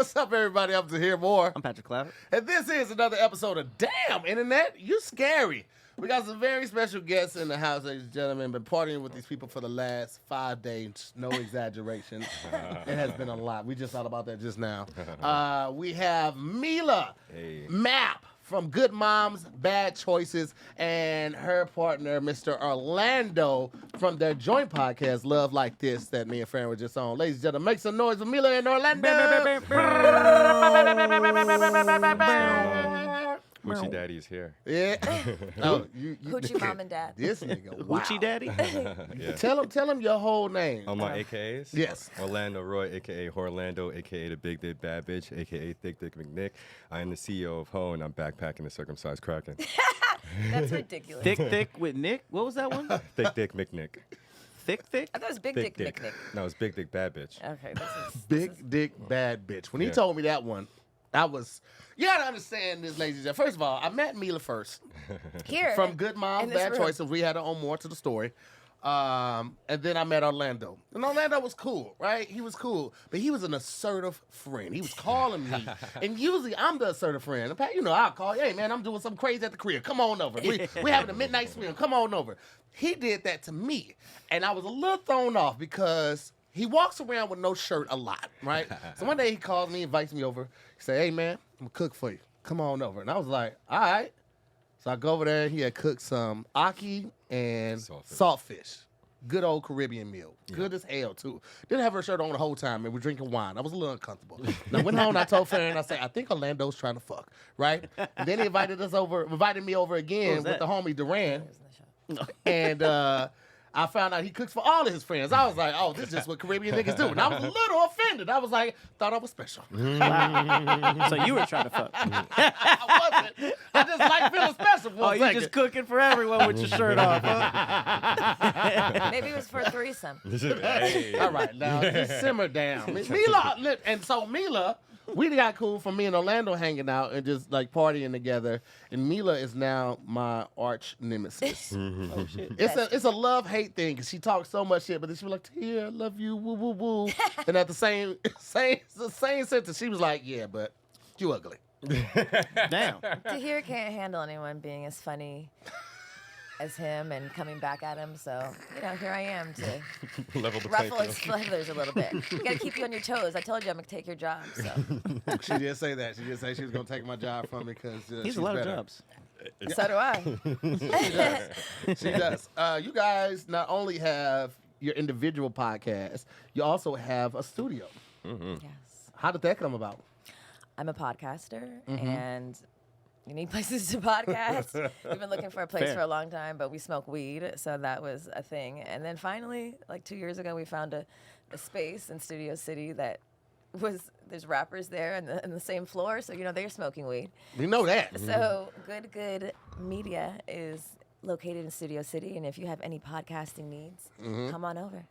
What's up, everybody? I'm Tahir Moore. I'm Patrick Claver. And this is another episode of Damn Internet, You Scary. We got some very special guests in the house, ladies and gentlemen. Been partying with these people for the last 5 days. No exaggeration. It has been a lot. We just thought about that just now. We have Milah, Map from Good Moms, Bad Choices, and her partner, Mr. Orlando, from their joint podcast, Love Like This, that me and Fran were just on. Ladies and gentlemen, make some noise for Milah and Orlando. Hoochie Daddy is here. Yeah. Oh, Hoochie Mom and Dad. This nigga. Wow. Hoochie Daddy? Yeah. Tell him your whole name. On my AKAs? Yes. Orlando Roy, a.k.a. Horlando, a.k.a. the Big Dick Bad Bitch, a.k.a. Thick Dick McNick. I am the CEO of Ho, and I'm backpacking the circumcised Kraken. That's ridiculous. Thick with Nick? What was that one? Thick Dick McNick. Thick? I thought it was Big Dick Nick. No, it's Big Dick Bad Bitch. Okay, Big Dick Bad Bitch. When he told me that one, I was... You gotta understand this, ladies and gentlemen. First of all, I met Milah first. Here. From Good Moms, Bad room. Choices. We had to own more to the story. And then I met Orlando. And Orlando was cool, right? He was cool. But he was an assertive friend. He was calling me. And usually I'm the assertive friend. You know, I'll call, hey, man, I'm doing something crazy at the crib. Come on over. We having a midnight swim. Come on over. He did that to me. And I was a little thrown off because he walks around with no shirt a lot, right? So one day he calls me, invites me over. He said, hey, man, I'm going to cook for you. Come on over. And I was like, all right. So I go over there. He had cooked some ackee and saltfish. Good old Caribbean meal. Good as hell, too. Didn't have her shirt on the whole time, and we're drinking wine. I was a little uncomfortable. And I went home, and I told Farron, I said, I think Orlando's trying to fuck, right? And then he invited me over again with the homie Duran. And I found out he cooks for all of his friends. I was like, oh, this is just what Caribbean niggas do. And I was a little offended. I was like, thought I was special. So you were trying to fuck. I wasn't. I just like feeling special for a second. You just cooking for everyone with your shirt off, huh? Maybe it was for a threesome. Hey. All right, now just simmer down. Milah, and so Milah, we got cool from me and Orlando hanging out and just like partying together. And Milah is now my arch nemesis. Oh, shit. It's a love-hate thing because she talks so much shit, but then she was like, "Yeah, I love you, woo woo woo," and at the same sentence, she was like, "Yeah, but you ugly." Damn. Tahir can't handle anyone being as funny as him and coming back at him, so here I am to Level the ruffle playing his field. feathers a little bit. Gotta keep you on your toes. I told you I'm gonna take your job. So She did say that. She did say she was gonna take my job from me because He's a lot of jobs. so do I. She does. You guys not only have your individual podcast, you also have a studio. Yes, How did that come about? I'm a podcaster, and you need places to podcast. We've been looking for a place Fair. for a long time, but we smoke weed, so that was a thing. And then finally, like 2 years ago, we found a space in Studio City that there's rappers there in the same floor, so they're smoking weed. We know that. So Good Media is located in Studio City, and if you have any podcasting needs, come on over.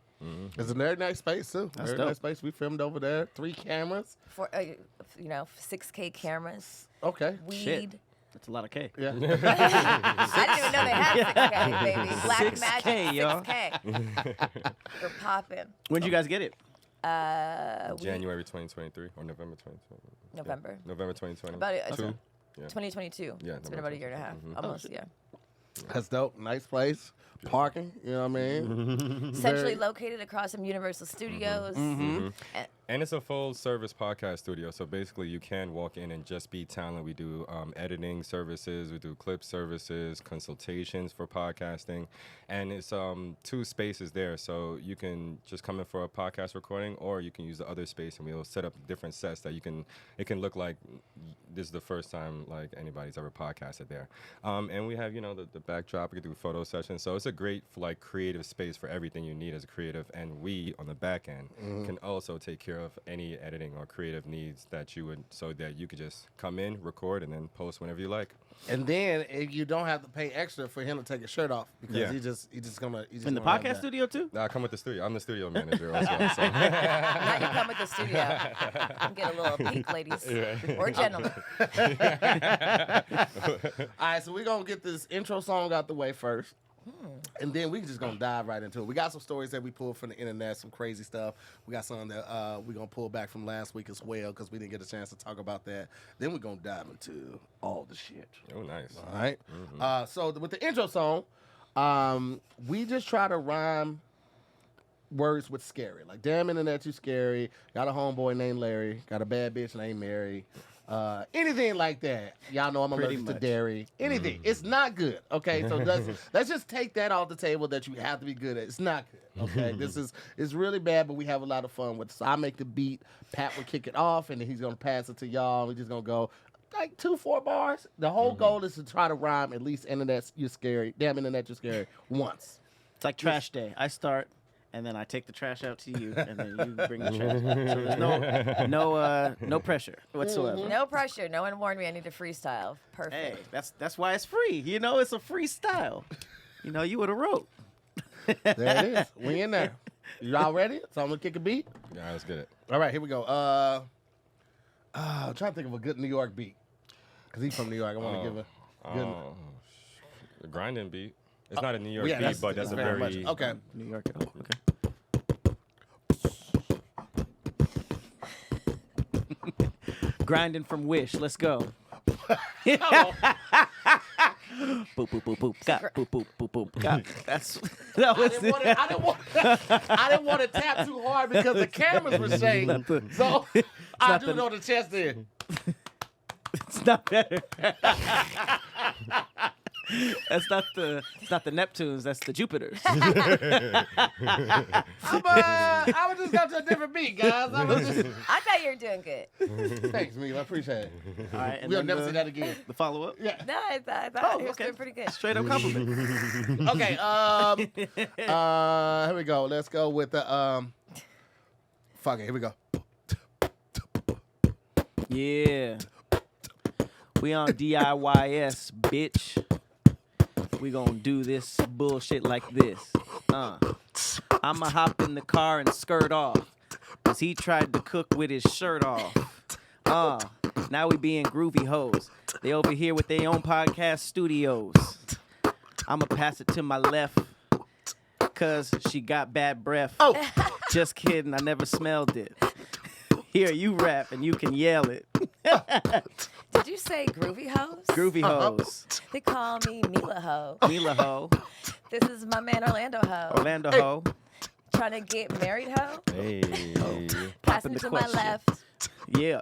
It's a very nice space too. That's Very dope. nice space. We filmed over there. 3 cameras. For 6K cameras, Okay. weed. Shit. That's a lot of K. Yeah. I didn't even know they had 6K, baby. Black 6K, Magic, y'all. 6K. We're popping. When'd you guys get it? January 2023 or November 2020? November. November 2020. About it. Two? Yeah. 2022. Yeah, It's been about a year and a half. Mhm. Almost, yeah. That's dope. Nice place. Parking. You know what I mean? Centrally located across from Universal Studios. And it's a full service podcast studio. So basically you can walk in and just be talent. We do editing services. We do clip services, consultations for podcasting. And it's 2 spaces there. So you can just come in for a podcast recording or you can use the other space and we'll set up different sets that it can look like this is the first time like anybody's ever podcasted there. And we have, the backdrop. We can do photo sessions. So it's a great like creative space for everything you need as a creative. And we on the back end can also take care of any editing or creative needs that you would, so that you could just come in, record, and then post whenever you like. And then you don't have to pay extra for him to take his shirt off because Yeah. he just gonna In the podcast studio, too? I come with the studio. I'm the studio manager also. So. Now you come with the studio and get a little peek, ladies or gentlemen. All right, so we're gonna get this intro song out the way first. And then we just gonna dive right into it. We got some stories that we pulled from the internet, some crazy stuff. We got some that we're gonna pull back from last week as well because we didn't get a chance to talk about that. Then we're gonna dive into all the shit. Oh, nice. All right. So with the intro song, we just try to rhyme words with scary. Like, damn internet, you scary. Got a homeboy named Larry. Got a bad bitch named Mary. Anything like that. Y'all know I'm allergic to dairy. Anything. It's not good. Okay, so let's just take that off the table that you have to be good at. It's not good. Okay, it's really bad, but we have a lot of fun with it. So I make the beat. Pat will kick it off, and then he's gonna pass it to y'all. We're just gonna go like 2-4 bars. The whole goal is to try to rhyme at least internet, you're scary. Damn internet, you're scary once. It's like trash day. I start, and then I take the trash out to you, and then you bring the trash back. So there's no pressure whatsoever. No pressure. No one warned me I need to freestyle. Perfect. Hey, that's why it's free. You know, it's a freestyle. You know, you would have wrote. There it is. We in there. Y'all ready? So I'm gonna kick a beat. Yeah, let's get it. All right, here we go. I'm trying to think of a good New York beat. Because he's from New York. I want to give a good The grinding beat. It's not a New York yeah, beat, but that's a very very... much. Okay. New York at all. Okay. Grinding from Wish. Let's go. Boop, boop, boop, boop. Got, boop, boop, boop, boop. Got. That was I didn't want to tap too hard because the cameras were shaking. So I do know the chest in. It's not better. It's not the Neptunes. That's the Jupiters. I was just going to a different beat, guys. I thought you were doing good. Thanks, Milah. I appreciate it. All right, and We'll then never see that again. The follow up. Yeah. No, I thought he was okay. doing pretty good. Straight up compliment. Okay. Here we go. Let's go with the fuck it. Here we go. Yeah. We on DIYS, bitch. We gonna do this bullshit like this. I'ma hop in the car and skirt off. Cause he tried to cook with his shirt off. Now we being groovy hoes. They over here with their own podcast studios. I'ma pass it to my left. Cause she got bad breath. Oh. Just kidding, I never smelled it. Here, you rap and you can yell it. Did you say groovy hoes? Groovy hoes. They call me Milah ho. Milah ho. This is my man Orlando ho. Orlando ho. Trying to get married ho. Hey. Passing the to question. my left. Yeah.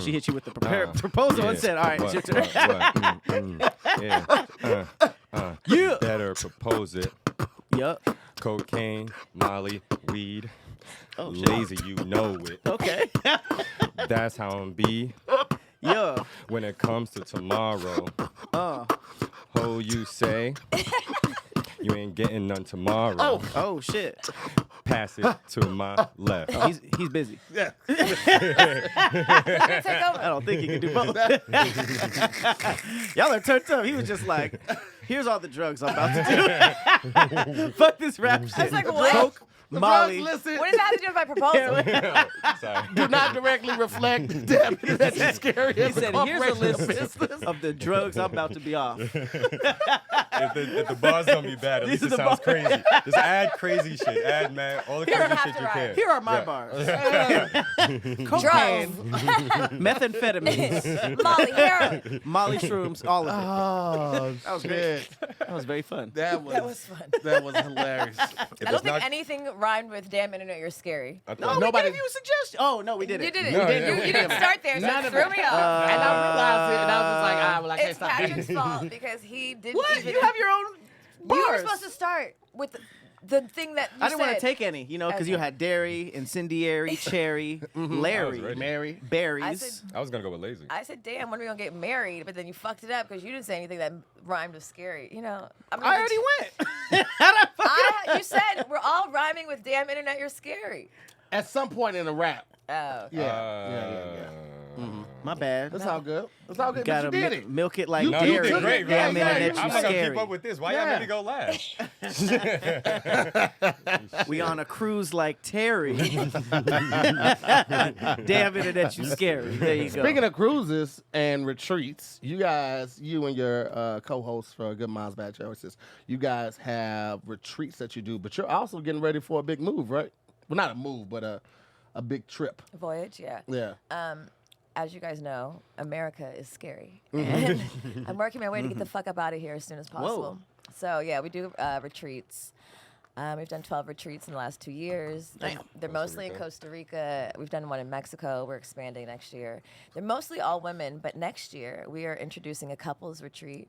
She hit you with the proposal and said, all right, it's your turn. Yeah. Yeah. Better propose it. Yup. Cocaine, Molly, weed. Oh, shit. Lazy, you know it. Okay. That's how I'm be Yeah. when it comes to tomorrow. Ho, you say you ain't getting none tomorrow. Oh, shit. Pass it to my left. Oh, he's busy. Yeah. Take over. I don't think he can do both. Y'all are turned up. He was just like, here's all the drugs I'm about to do. Fuck this rap shit. I was like, what? Coke, Molly. Listen, What does that have to do with my proposal? Sorry. do not directly reflect. Damn it, that's scary. He said, here's a list of the drugs I'm about to be off. If the bars don't be bad, at least These it are the sounds crazy. Just add crazy shit. Add, man, all the Here, crazy have shit to you rhyme. can. Here are my Right. bars. Drugs. Cocaine, methamphetamines, Molly, heroin. Molly shrooms, all of it. Oh, That was shit. great. That was very fun. That was fun. that was hilarious. If I don't it's think not- anything rhymed with damn internet, you're scary. I No, thought- Nobody- we gave you a suggestion. Oh, no, we didn't. You didn't. No, you, yeah. you didn't start there, so None it of threw it. me off. And I realized it, and I was just like, well, I can't It's stop Patrick's beating. fault because he didn't What? even... You have your own bars. You were supposed to start with the thing that you I didn't want to said. take any, because you Okay. had dairy, incendiary, cherry, Larry, ready. Mary. berries. I said- I was going to go with lazy. I said, damn, when are we going to get married? But then you fucked it up because you didn't say anything that rhymed with scary. I'm I already went. You said we're all rhyming with damn internet, you're scary. At some point in the rap. Oh. Yeah. Yeah. My bad. That's all good. That's all good. Gotta But you did it. milk it like You- No, dairy. you did great, Yeah, man. yeah, That yeah. I'm you not gonna scary. keep up with this. Why Yeah. y'all made me go last? We on a cruise like Terry. Damn it, that you scary. There you go. Speaking of cruises and retreats, you and your co-host for Good Minds, Bad Choices, you guys have retreats that you do, but you're also getting ready for a big move, right? Well, not a move, but a big trip. Voyage, yeah. Yeah. As you guys know, America is scary. Mm-hmm. And I'm working my way to get the fuck up out of here as soon as possible. So, yeah, we do retreats. We've done 12 retreats in the last 2 years. They're mostly in Costa Rica. We've done one in Mexico. We're expanding next year. They're mostly all women, but next year we are introducing a couples retreat.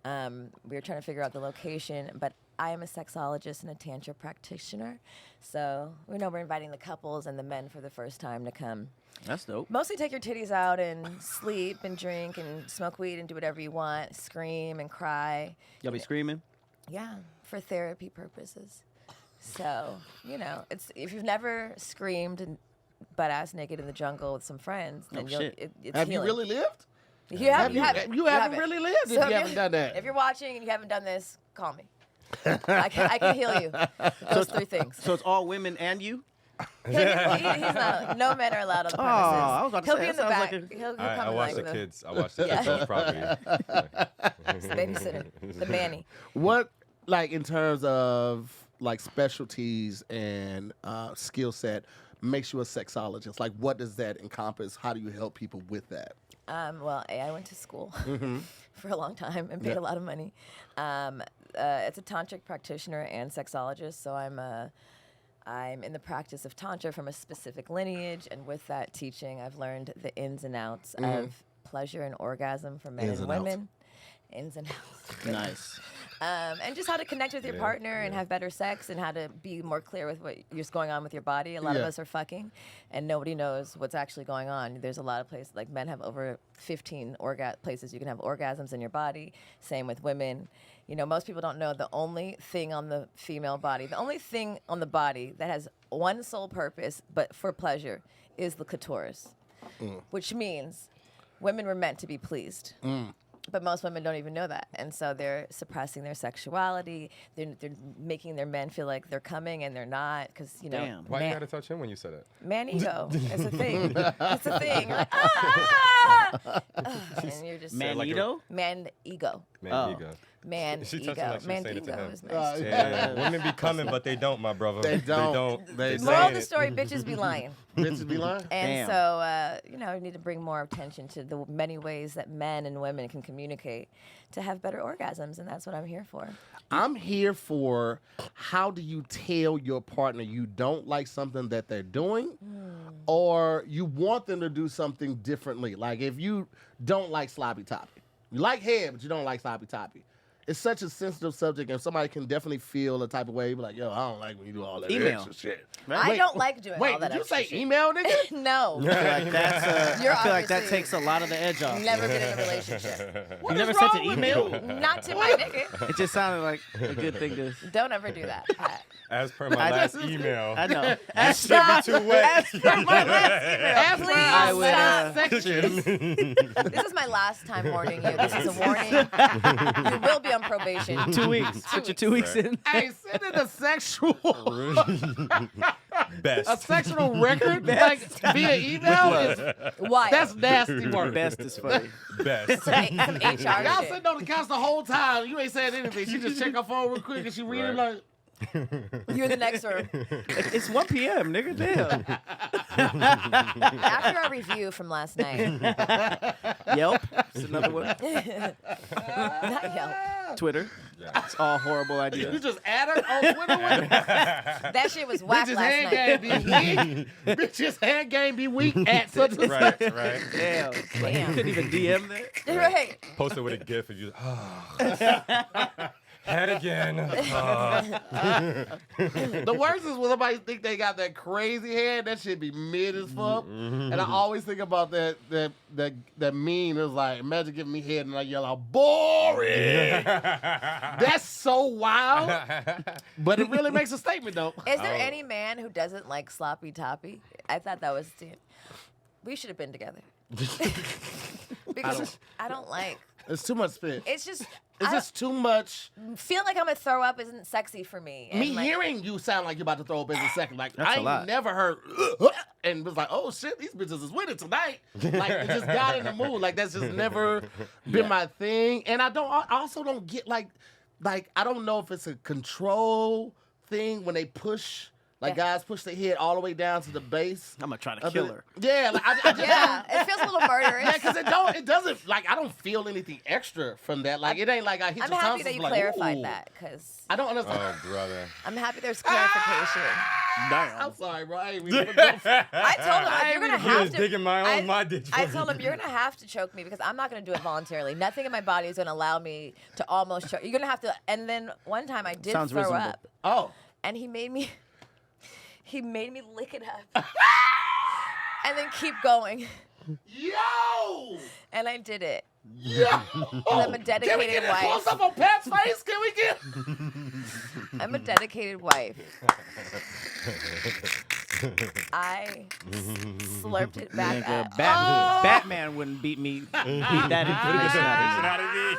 We're trying to figure out the location, but I am a sexologist and a tantra practitioner. So we know we're inviting the couples and the men for the first time to come. That's dope. Mostly take your titties out and sleep and drink and smoke weed and do whatever you want, scream and cry. Y'all be screaming? Yeah, for therapy purposes. So, it's if you've never screamed and butt ass naked in the jungle with some friends, then Oh, shit. it's Have healing. you really lived? You haven't. You haven't really lived if you haven't done that. If you're watching and you haven't done this, call me. I can heal you. Those three things. So it's all women and you? He's not. No men are allowed on the premises. I was about to He'll say, be in the that sounds back. like He'll come I in watched like the kids. I watched the kids on the property. He's the babysitter, the manny. What, like, in terms of like specialties and skill set, makes you a sexologist? Like, what does that encompass? How do you help people with that? Well, I went to school Mm-hmm. for a long time and paid a lot of money. It's a tantric practitioner and sexologist, so I'm in the practice of tantra from a specific lineage, and with that teaching, I've learned the ins and outs of pleasure and orgasm for men Ins and and outs. women. Ins and outs. Nice. And just how to connect with your partner and have better sex and how to be more clear with what's going on with your body. A lot of Yeah. us are fucking and nobody knows what's actually going on. There's a lot of places, like men have over 15 places you can have orgasms in your body. Same with women. Most people don't know the only thing on the female body, the only thing on the body that has one sole purpose, but for pleasure, is the clitoris, which means women were meant to be pleased. But most women don't even know that. And so they're suppressing their sexuality. They're making their men feel like they're coming and they're not. Because, Damn. Why you gotta touch him when you said it? man ego. It's a thing. It's a thing. You're like, ah! And you're just Manito? man ego. Man, Oh. ego. Man She touched him ego. like she was Man saying it to ego him. is nice. Yeah, women be coming, but they don't, my brother. They don't. They They Moral of saying the it. story, bitches be lying. Bitches be lying? And Damn. so, you need to bring more attention to the many ways that men and women can communicate to have better orgasms, and that's what I'm here for. I'm here for how do you tell your partner you don't like something that they're doing or you want them to do something differently. Like if you don't like sloppy toppy. You like head, but you don't like sloppy toppy. It's such a sensitive subject, and somebody can definitely feel a type of way. Be like, yo, I don't like when you do all that Email. extra shit. I don't like doing Wait, all that did you extra say shit. email, nigga? No. I feel like that's You're I feel like that obviously takes a lot of the edge off. Never been in a relationship. You never sent an wrong with email? you? Not to my nigga. It just sounded like a good thing to. Don't ever do that, Pat. As per my I last just- email. I know. That shit be too wet. After I would, our Please section. This is my last time warning you. This is a warning. You will be on probation. 2 weeks. Put your 2 weeks in. Hey, send in a sexual Best. record like via email. Why? That's nasty work. Best is funny. Best. some HR Y'all shit. sitting on the couch the whole time. You ain't saying anything. She just check her phone real quick and she read it Right. like. You're in the next room. It's 1 p.m., nigga. Damn. After our review from last night, Yelp. It's another one. not Yelp. Twitter. Yeah. It's all horrible You ideas. just add her on Twitter with it? That shit was whack Bitches last hand night. game be weak. Bitches hand game be weak at such and such. Right, right. Damn. Like, you Damn. couldn't even DM that. Right. Posted with a gif and you head again. The worst is when somebody think they got that crazy head. That shit be mid as fuck. And I always think about that meme. It's like, imagine giving me head and I yell out, boring. That's so wild. But it really makes a statement though. Is there any man who doesn't like sloppy toppy? I thought that was. we should have been together. Because I don't like. It's too much spit. It's just. It's just too much. Feel like I'm gonna throw up isn't sexy for me. And Me like, hearing you sound like you're about to throw up in a second. Like That's a I lot. ain't never heard and was like, oh shit, these bitches is with it tonight. Like it just got in the mood. Like that's just never been my thing. And I also don't get like I don't know if it's a control thing when they push. Like guys push their head all the way down to the base. I'm gonna try to kill her. Yeah, like I just it feels a little murderous. yeah, because it doesn't like I don't feel anything extra from that. Like it ain't like I hit I'm your happy tonsils, that you like, clarified ooh. that because I don't understand. Oh, brother. I'm happy there's clarification. I'm sorry, bro. I ain't even I told him like, you're gonna You have was to. digging my ditch. I told him you're gonna have to choke me because I'm not gonna do it voluntarily. Nothing in my body is gonna allow me to almost choke. You're gonna have to. And then one time I did Sounds throw reasonable. up, Oh. and he made me lick it up, and then keep going. Yo! And I did it. Yo! I'm a Can we dedicated get a wife. close up on Pat's face? Can we get? I'm a dedicated wife. I slurped it back Nigga, up. Batman wouldn't beat that information out of me.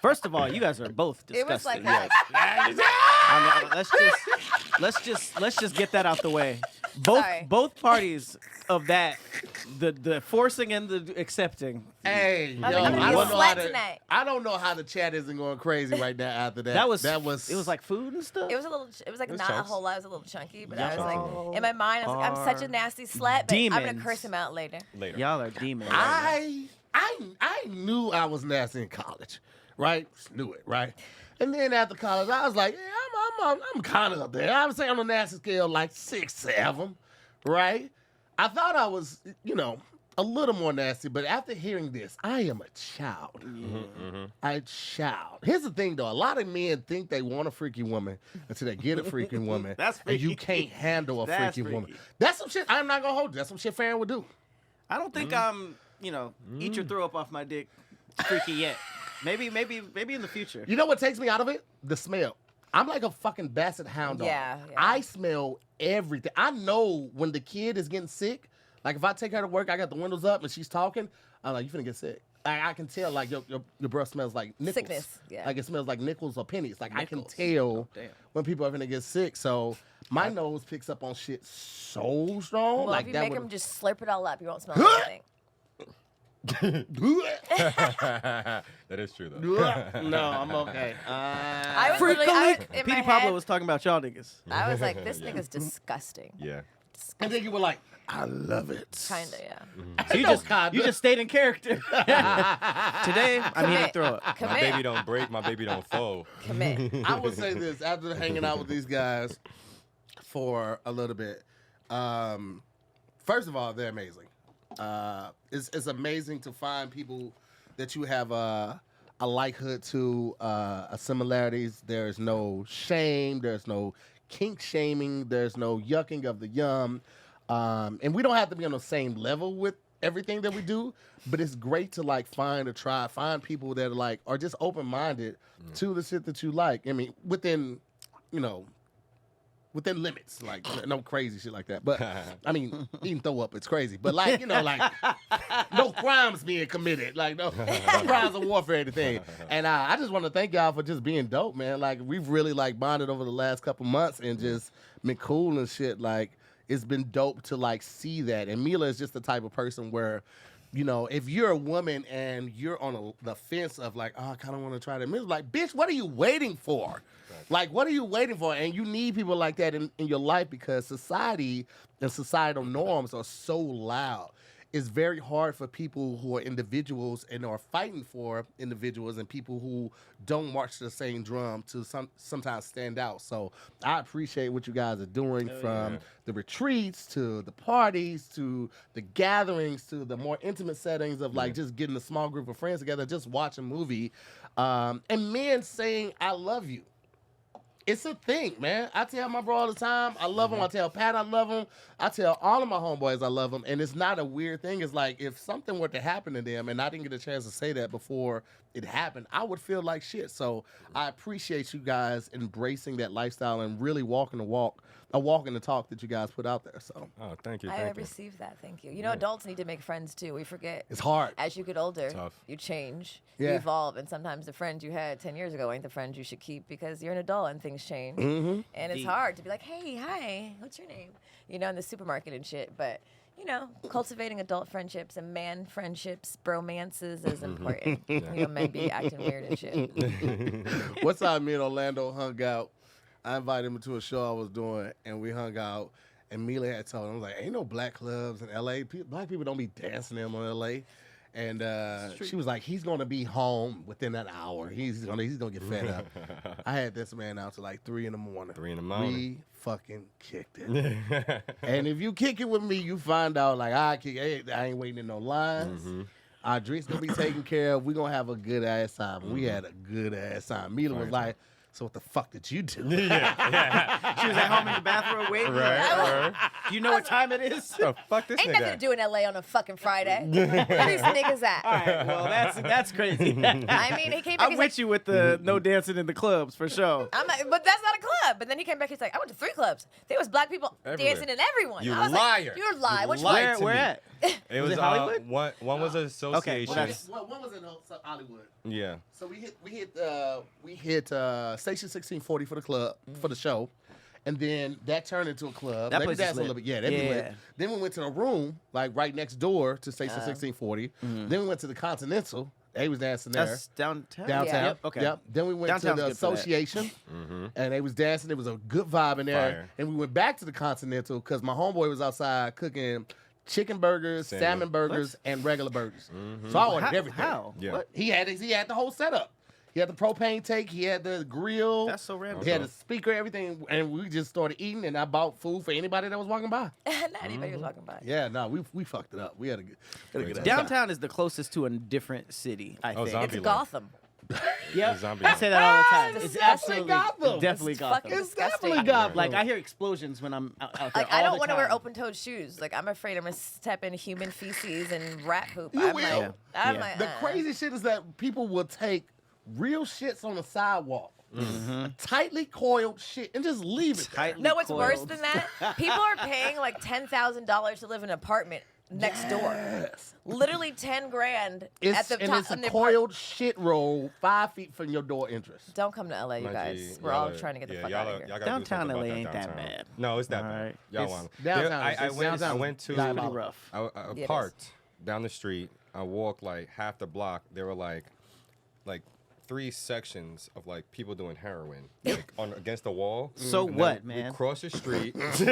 First of all, you guys are both It was disgusting. like that. I mean, let's just get that out the way. Sorry. Both parties of that, the forcing and the accepting. Hey, yo, I'm gonna be a don't know slut how to. tonight. I don't know how the chat isn't going crazy right now after that. That was It it was like food and stuff. It was a little. It was like was not chunks. a whole lot. It was a little chunky, but I was Y'all like, in my mind, I was like, I'm such a nasty slut, but I'm gonna demons. curse him out later. Later. Y'all are demons. I knew I was nasty in college, right? Just knew it, right? And then after college, I was like, yeah, I'm kind of up there. I would say on the nasty scale, like 6, 7, right? I thought I was, a little more nasty, but after hearing this, I am a child. A child. Here's the thing, though. A lot of men think they want a freaky woman until they get a freaking woman. That's and you freaky. can't handle a That's freaky woman. freaky. That's some shit. I'm not gonna hold you. That's some shit Farron would do. I don't think I'm, eat your throw up off my dick freaky yet. Maybe in the future. You know what takes me out of it? The smell. I'm like a fucking basset hound dog. Yeah. I smell everything. I know when the kid is getting sick. Like if I take her to work, I got the windows up and she's talking. I'm like, you finna get sick. I can tell like your breath smells like nickels. Sickness, yeah. Like it smells like nickels or pennies. Like I can Nickels. tell Oh, damn. when people are finna get sick. So my nose picks up on shit so strong. Well, like if you that make would. him just slurp it all up, you won't smell anything. That is true, though. No, I'm okay. I was Freak literally, a in leak. my Petey Pablo head, was talking about y'all niggas. I was like, this nigga's disgusting. Yeah. And then you were like, I love it. Kinda, yeah. So you just stayed in character. Today, I'm here to Commit. throw up. My Commit. baby don't break, my baby don't fold. Commit. I would say this after hanging out with these guys for a little bit. First of all, they're amazing. It's amazing to find people that you have a likelihood to, similarities. There's no shame. There's no kink shaming. There's no yucking of the yum. And we don't have to be on the same level with everything that we do, but it's great to like find people that are just open-minded to the shit that you like. I mean, within limits, like no crazy shit like that. But I mean, eating throw up, it's crazy. But like, no crimes being committed, like no crimes of warfare or anything. And I just want to thank y'all for just being dope, man. Like we've really like bonded over the last couple months and just been cool and shit. Like it's been dope to like see that. And Milah is just the type of person where, if you're a woman and you're on the fence of like, oh, I kind of want to try that, Milah's like, bitch, what are you waiting for? Like, what are you waiting for? And you need people like that in your life because society and societal norms are so loud. It's very hard for people who are individuals and are fighting for individuals and people who don't march to the same drum to sometimes stand out. So I appreciate what you guys are doing from the retreats to the parties to the gatherings to the more intimate settings of like just getting a small group of friends together, just watch a movie, and men saying, I love you. It's a thing, man. I tell my bro all the time, I love him. I tell Pat I love him. I tell all of my homeboys I love them. And it's not a weird thing. It's like if something were to happen to them and I didn't get a chance to say that before it happened, I would feel like shit. So I appreciate you guys embracing that lifestyle and really walking the walk a walk in the talk that you guys put out there. So Oh, thank you. I Thank you. received that. Thank you. You know, adults need to make friends too. We forget. it's hard. As you get older, Tough. you change, you Yeah. evolve, and sometimes the friends you had 10 years ago ain't the friends you should keep because you're an adult and things change. And it's Indeed. hard to be like, hey, hi, what's your name? You know, in the supermarket and shit. But, you know, cultivating adult friendships and man friendships, bromances is important. You know, men be acting weird and shit. One time, me and Orlando hung out. I invited him to a show I was doing, and we hung out. And Milah had told him, I was like, ain't no black clubs in L.A. Black people don't be dancing in L.A. And she was like, he's going to be home within an hour. He's gonna get fed up. I had this man out till like 3 in the morning. 3 in the morning. We fucking kicked it. And if you kick it with me, you find out, like, I ain't waiting in no lines. Our drinks going to be taken care of. We're going to have a good-ass time. We had a good-ass time. Milah was like, so what the fuck did you do? She was at home in the bathroom waiting. Right. Do you know what time it is? The fuck this Ain't nigga? nothing to do in LA on a fucking Friday. Where these niggas at? All right, well, that's crazy. I mean, he came back. I'm He's with like, you with the no dancing in the clubs for sure. I'm like, but that's not a club. But then he came back. He's like, I went to 3 clubs. There was black people Everywhere. dancing in everyone. You I was liar. Like, you're a lie. You Which lied one? to Where me. at? It was it Hollywood? One was an association. that's- One was in Hollywood. Yeah. So we hit Station 1640 for the club for the show, and then that turned into a club. That They place be is dancing a little lit. bit. Yeah, they be Yeah. lit. Then we went to the room like right next door to Station 1640. Then we went to the Continental. They was dancing there. That's downtown. Downtown. Yep. Okay. Yep. Then we went Downtown's to the good for that. association, and they was dancing. There was a good vibe in there. Fire. And we went back to the Continental because my homeboy was outside cooking chicken burgers, salmon burgers, and regular burgers. So I ordered everything. How? Yeah. What? He had the whole setup. He had the propane tank. He had the grill. That's so random. He had a speaker, everything, and we just started eating. And I bought food for anybody that was walking by. Not anybody was walking by. Yeah, no, we fucked it up. We had a good time. Downtown is the closest to a different city, I Oh, think. Zombie It's Land. Gotham. Yep. Zombie I land. say that all the time. It's It's disgusting. absolutely Gotham. definitely It's Gotham. fucking It's disgusting. definitely Gotham. Like I hear explosions when I'm out there. Like, I all don't the want to wear time. open-toed shoes. Like, I'm afraid I'm going to step in human feces and rat poop. You I'm will. Like, I'm Yeah. like, The crazy shit is that people will take real shits on the sidewalk, tightly coiled shit, and just leave it. there. Tightly No, what's worse coiled. than that? People are paying like $10,000 to live in an apartment next door. Yes. Literally 10 grand It's, at the and top. it's a in the coiled shit roll 5 feet from your door entrance. Don't come to LA, you My guys. G, We're y'all all are- trying to get the yeah, fuck y'all out are- of here. y'all gotta do Downtown something LA about ain't that downtown. bad. No, it's that All bad. right. Y'all It's want downtown. I It's went. I downtown. went to. Diabolical. Pretty rough. I it is. parked down the street. I walked like half the block. There were like 3 sections of like people doing heroin, like on against the wall. So And what, then man? We cross the street. So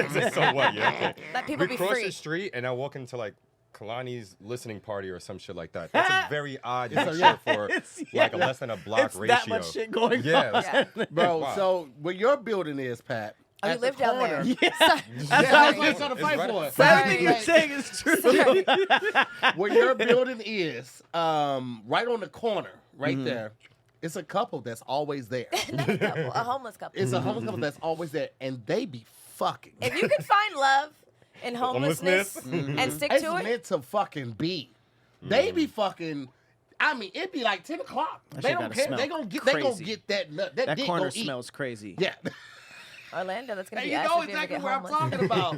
what? Yeah. Okay. Let people We be cross free. the street, and I walk into like Kalani's listening party or some shit like that. That's a very odd mixture yeah. for It's- like yeah. a less than a block It's ratio. that much shit going Yeah. on. like- Bro, Wow. so where your building is, Pat. Oh, you at the live down there. corner- Yeah. Yeah, I was like trying to It's fight right- for it. Sorry. Everything you're saying is true. Where your building is, right on the corner, right there, it's a couple that's always there. Another couple, a homeless couple. It's a homeless couple that's always there, and they be fucking. If you can find love in homelessness and stick It's to it, meant to fucking be. They be fucking. I mean, it'd be like 10 o'clock. That They shit don't gotta care. smell They gonna crazy. get that nut. That That dick corner gonna eat. smells crazy. Yeah. Orlando, that's gonna And be you us know if you ever exactly get where I'm homeless. talking about.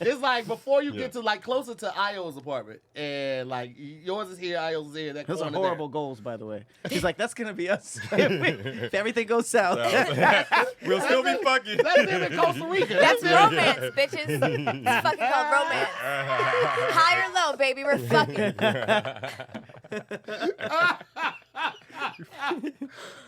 It's like before you get to like closer to Io's apartment, and like yours is here, Io's is here. That Those are corner horrible goals, by the way. He's like, that's gonna be us if everything goes south. We'll still be fucking. That's them in Costa Rica. That's it. romance, bitches. It's fucking called romance. High or low, baby, we're fucking.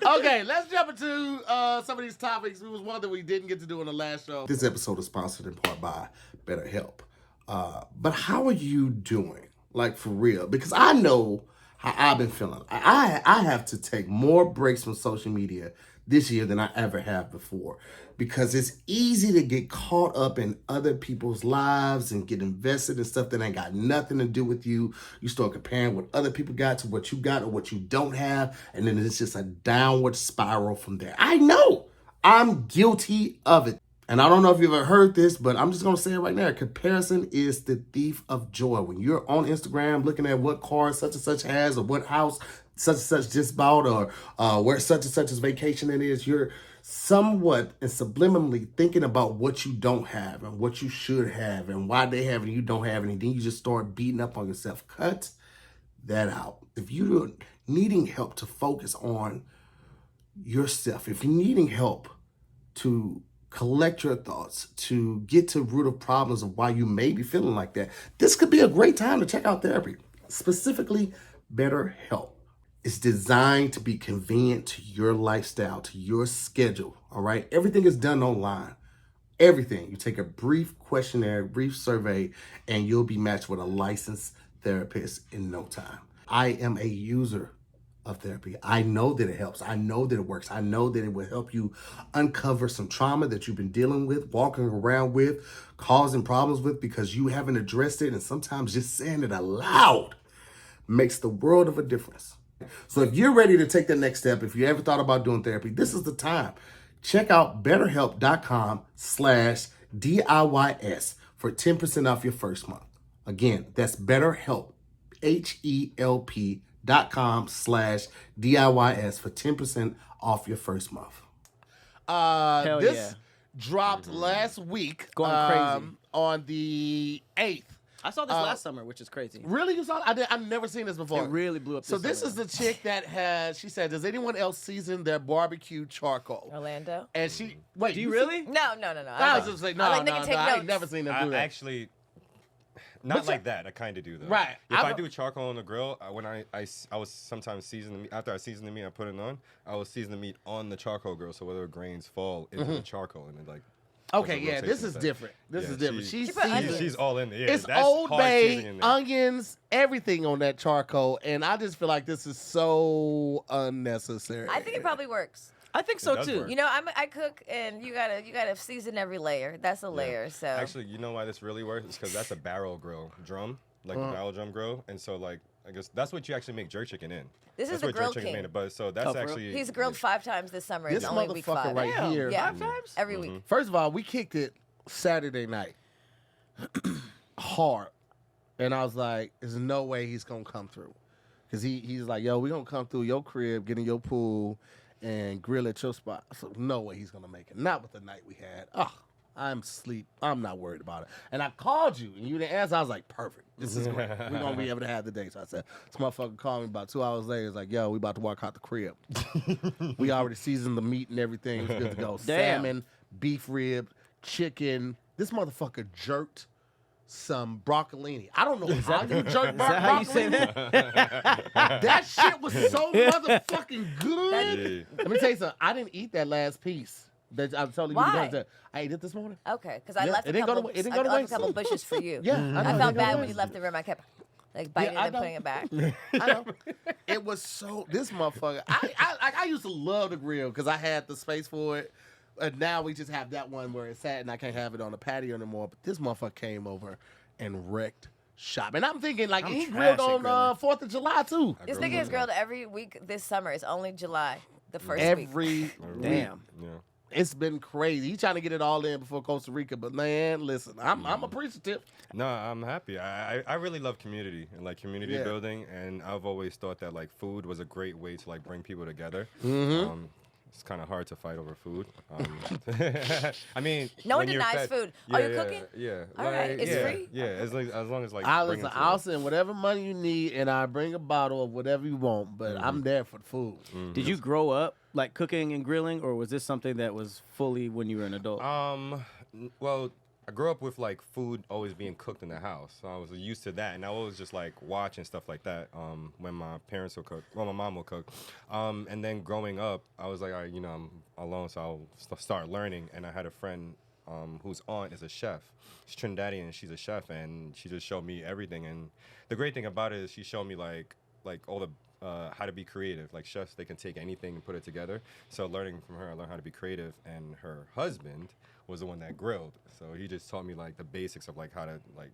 Okay, let's jump into some of these topics. It was one that we didn't get to do in the last show. This episode is sponsored in part by BetterHelp. But how are you doing? Like, for real? Because I know how I've been feeling. I have to take more breaks from social media this year than I ever have before. Because it's easy to get caught up in other people's lives and get invested in stuff that ain't got nothing to do with you. You start comparing what other people got to what you got or what you don't have. And then it's just a downward spiral from there. I know. I'm guilty of it. And I don't know if you've ever heard this, but I'm just going to say it right now. Comparison is the thief of joy. When you're on Instagram looking at what car such and such has or what house such and such just bought or where such and such's vacation it is, you're somewhat and subliminally thinking about what you don't have and what you should have and why they have it and you don't have it, and then you just start beating up on yourself. Cut that out. If you're needing help to focus on yourself, if you're needing help to collect your thoughts, to get to the root of problems of why you may be feeling like that, this could be a great time to check out therapy, specifically BetterHelp. It's designed to be convenient to your lifestyle, to your schedule, all right? Everything is done online. Everything. You take a brief questionnaire, brief survey, and you'll be matched with a licensed therapist in no time. I am a user of therapy. I know that it helps. I know that it works. I know that it will help you uncover some trauma that you've been dealing with, walking around with, causing problems with because you haven't addressed it. And sometimes just saying it aloud makes the world of a difference. So if you're ready to take the next step, if you ever thought about doing therapy, this is the time. Check out betterhelp.com/DIYS for 10% off your first month. Again, that's BetterHelp, HELP.com/DIYS for 10% off your first month. Hell This yeah. dropped last week. Going crazy. On the 8th. I saw this last summer, which is crazy. Really? You saw it? I've never seen this before. It really blew up. So this summer. is the chick that she said, does anyone else season their barbecue charcoal? Orlando. And she, wait. Do you really? No. I was just like, no, I like, no, nigga, no, take I ain't notes. never seen them do that. Actually, not like that. I kind of do though. Right. If I've- I do charcoal on the grill, when I was sometimes season the meat. After I season the meat, I put it on. I will season the meat on the charcoal grill, so whether grains fall into the charcoal and it like. Okay, there's a yeah, this rotation is effect. different. This Yeah, is different. she- She's put onions. seasoned. She's all in there. Yeah, It's that's Old hard seasoning Bay, in there. onions, everything on that charcoal, and I just feel like this is so unnecessary. I think it probably works. I think so does too. work. You know, I cook, and you gotta season every layer. That's a layer. So Actually, you know why this really works? It's because that's a barrel grill drum, like the barrel drum grill, and so like I guess that's what you actually make jerk chicken in. This is that's the where grill jerk chicken king. made. But so that's Oh, for real? actually he's grilled 5 times this summer. This It's only week 5. motherfucker right Damn. here. Yeah. 5 times? Every week. First of all, we kicked it Saturday night hard, and I was like, "There's no way he's gonna come through," because he's like, "Yo, we gonna come through your crib, get in your pool, and grill at your spot." So no way he's gonna make it. Not with the night we had. I'm sleep. I'm not worried about it. And I called you, and you didn't answer. I was like, "Perfect. This is great. We're gonna be able to have the day." So I said, "This motherfucker called me about 2 hours later. He's like, yo, we about to walk out the crib. We already seasoned the meat and everything. It's good to go. Damn. Salmon, beef rib, chicken. This motherfucker jerked some broccolini. I don't know how you jerk Is that how you say broccolini. that? That shit was so motherfucking good. Yeah. Let me tell you something. I didn't eat that last piece. That I'm telling you, Why? that I ate it this morning. Okay, because I Yeah, left it a didn't go couple. to- it didn't I go to left a waste. couple bushes for you. Yeah, I know, it I didn't felt go bad to when waste. you left the room. I kept like biting I it and know. putting it back. I know. It was so. This motherfucker. I used to love the grill because I had the space for it. And now we just have that one where it's at, and I can't have it on the patio anymore. But this motherfucker came over and wrecked shop. And I'm thinking like I'm he trash grilled at on grilling. 4th of July too. This grilled nigga is on grilled every week this summer. It's only July, the first week. Every week. Damn. Yeah. It's been crazy. He's trying to get it all in before Costa Rica, but man, listen, I'm appreciative. No, I'm happy. I really love community and like community Yeah. building, and I've always thought that like food was a great way to like bring people together. It's kind of hard to fight over food. I mean, No one when you're denies fed- food. Yeah, Are you yeah, cooking? Yeah. All right, it's yeah, free? Yeah, as long as like. I'll bringing I'll food. send whatever money you need, and I bring a bottle of whatever you want. But I'm there for the food. Did you grow up like cooking and grilling, or was this something that was fully when you were an adult? Well, I grew up with like food always being cooked in the house, so I was used to that, and I always just like watch and stuff like that. When my parents would cook, well, my mom would cook, and then growing up, I was like, all right, I'm alone, so I'll start learning. And I had a friend whose aunt is a chef. She's Trinidadian, and she's a chef, and she just showed me everything. And the great thing about it is she showed me like all the how to be creative. Like chefs, they can take anything and put it together. So learning from her, I learned how to be creative. And her husband was the one that grilled. So he just taught me like the basics of like how to like,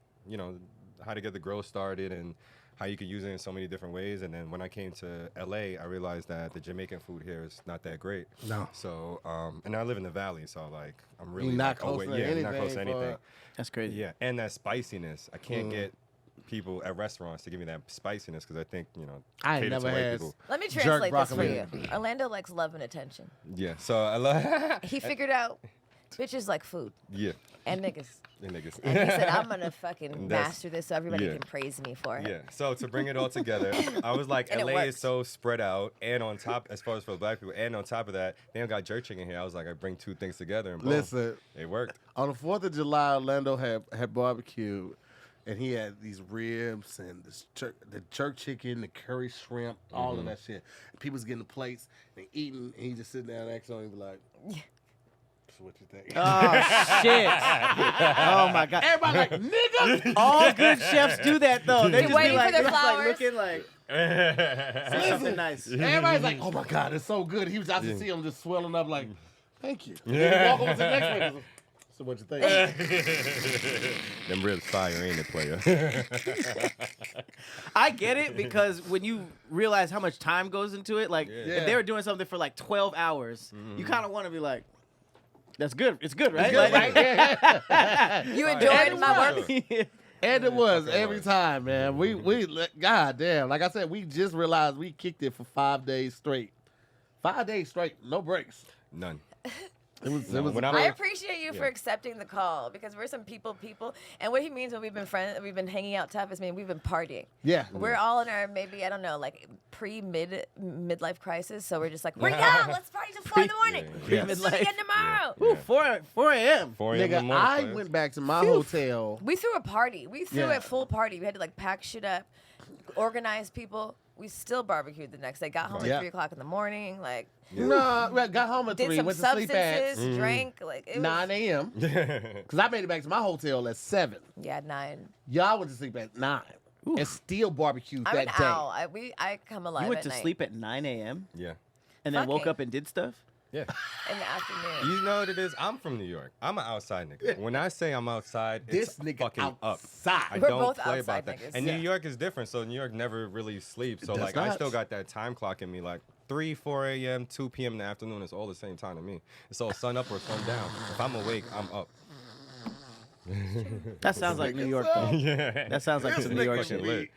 how to get the grill started and how you could use it in so many different ways. And then when I came to LA, I realized that the Jamaican food here is not that great. No. So, and I live in the Valley, so like I'm really You're not like, close to yeah, not close anything to for- anything. That's crazy. Yeah, and that spiciness, I can't get people at restaurants to give me that spiciness because I think I ain't cater to never white had. people. Let me Jerk translate this for broccoli. you. Orlando likes love and attention. Yeah, so I love. He figured out bitches like food Yeah, and niggas. the niggas. And he said, I'm gonna fucking That's- master this so everybody yeah. can praise me for it. Yeah. So to bring it all together, I was like, And it LA is works. so spread out, and on top, as far as for the black people, and on top of that, they don't got jerk chicken here. I was like, I bring two things together, and boom, Listen, it worked. on the 4th of July, Orlando had barbecue, and he had these ribs and the jerk chicken, the curry shrimp, all of that shit. And people's getting the plates and eating, and he just sitting down next to him and be like, "So what you think?" Oh shit! Oh my god! Everybody like, "Nigga." All good chefs do that though. They They're just waiting be for like, their just, like, flowers. looking like say something nice. Everybody's like, "Oh my god, it's so good." He was out to see him just swelling up like, "Thank you." And then he walk over to the next one. So what you think? Them ribs fire, ain't it, player? I get it because when you realize how much time goes into it, like if they were doing something for like 12 hours, you kind of want to be like, "That's good. It's good, right?" Good, Like- right? You enjoyed my work? And it was fucking every was. time, man. We god damn. Like I said, we just realized we kicked it for 5 days straight. 5 days straight, no breaks. None. It was No, when I I- appreciate you for accepting the call because we're some people. And what he means when we've been friends, we've been hanging out tough is we've been partying. yeah. We're all in our maybe, I don't know, like midlife crisis. So we're just like, we're young, let's party till 4 in the morning. Yeah. Let's do it again tomorrow. Ooh, 4 a.m. 4 a.m. in the Nigga, morning, I players. went back to my hotel. We threw a party. We threw Yeah. a full party. We had to like pack shit up, organize people. We still barbecued the next day. Got home Yeah. at 3 o'clock in the morning. Like, No, we got home at did 3, some went to sleep at substances, drank. Like, it was, 9 a.m. Because I made it back to my hotel at 7. Yeah, 9. Y'all went to sleep at 9 and still barbecued I'm that an day. owl. I come alive You went at to night. sleep at 9 a.m. Yeah. and then woke Fucking. up and did stuff. Yeah. in the afternoon. You know what it is? I'm from New York. I'm an outside nigga. When I say I'm outside, This it's nigga fucking up. outside. I We're don't both play outside about that. niggas. And Yeah. New York is different, so New York never really sleeps. So does like I not. still got that time clock in me, like 3, 4 a.m., 2 p.m. in the afternoon. It's all the same time to me. It's all sun up or sun down. If I'm awake, I'm up. That sounds like New York though. Yeah. That sounds like This some New York nigga shit. lit.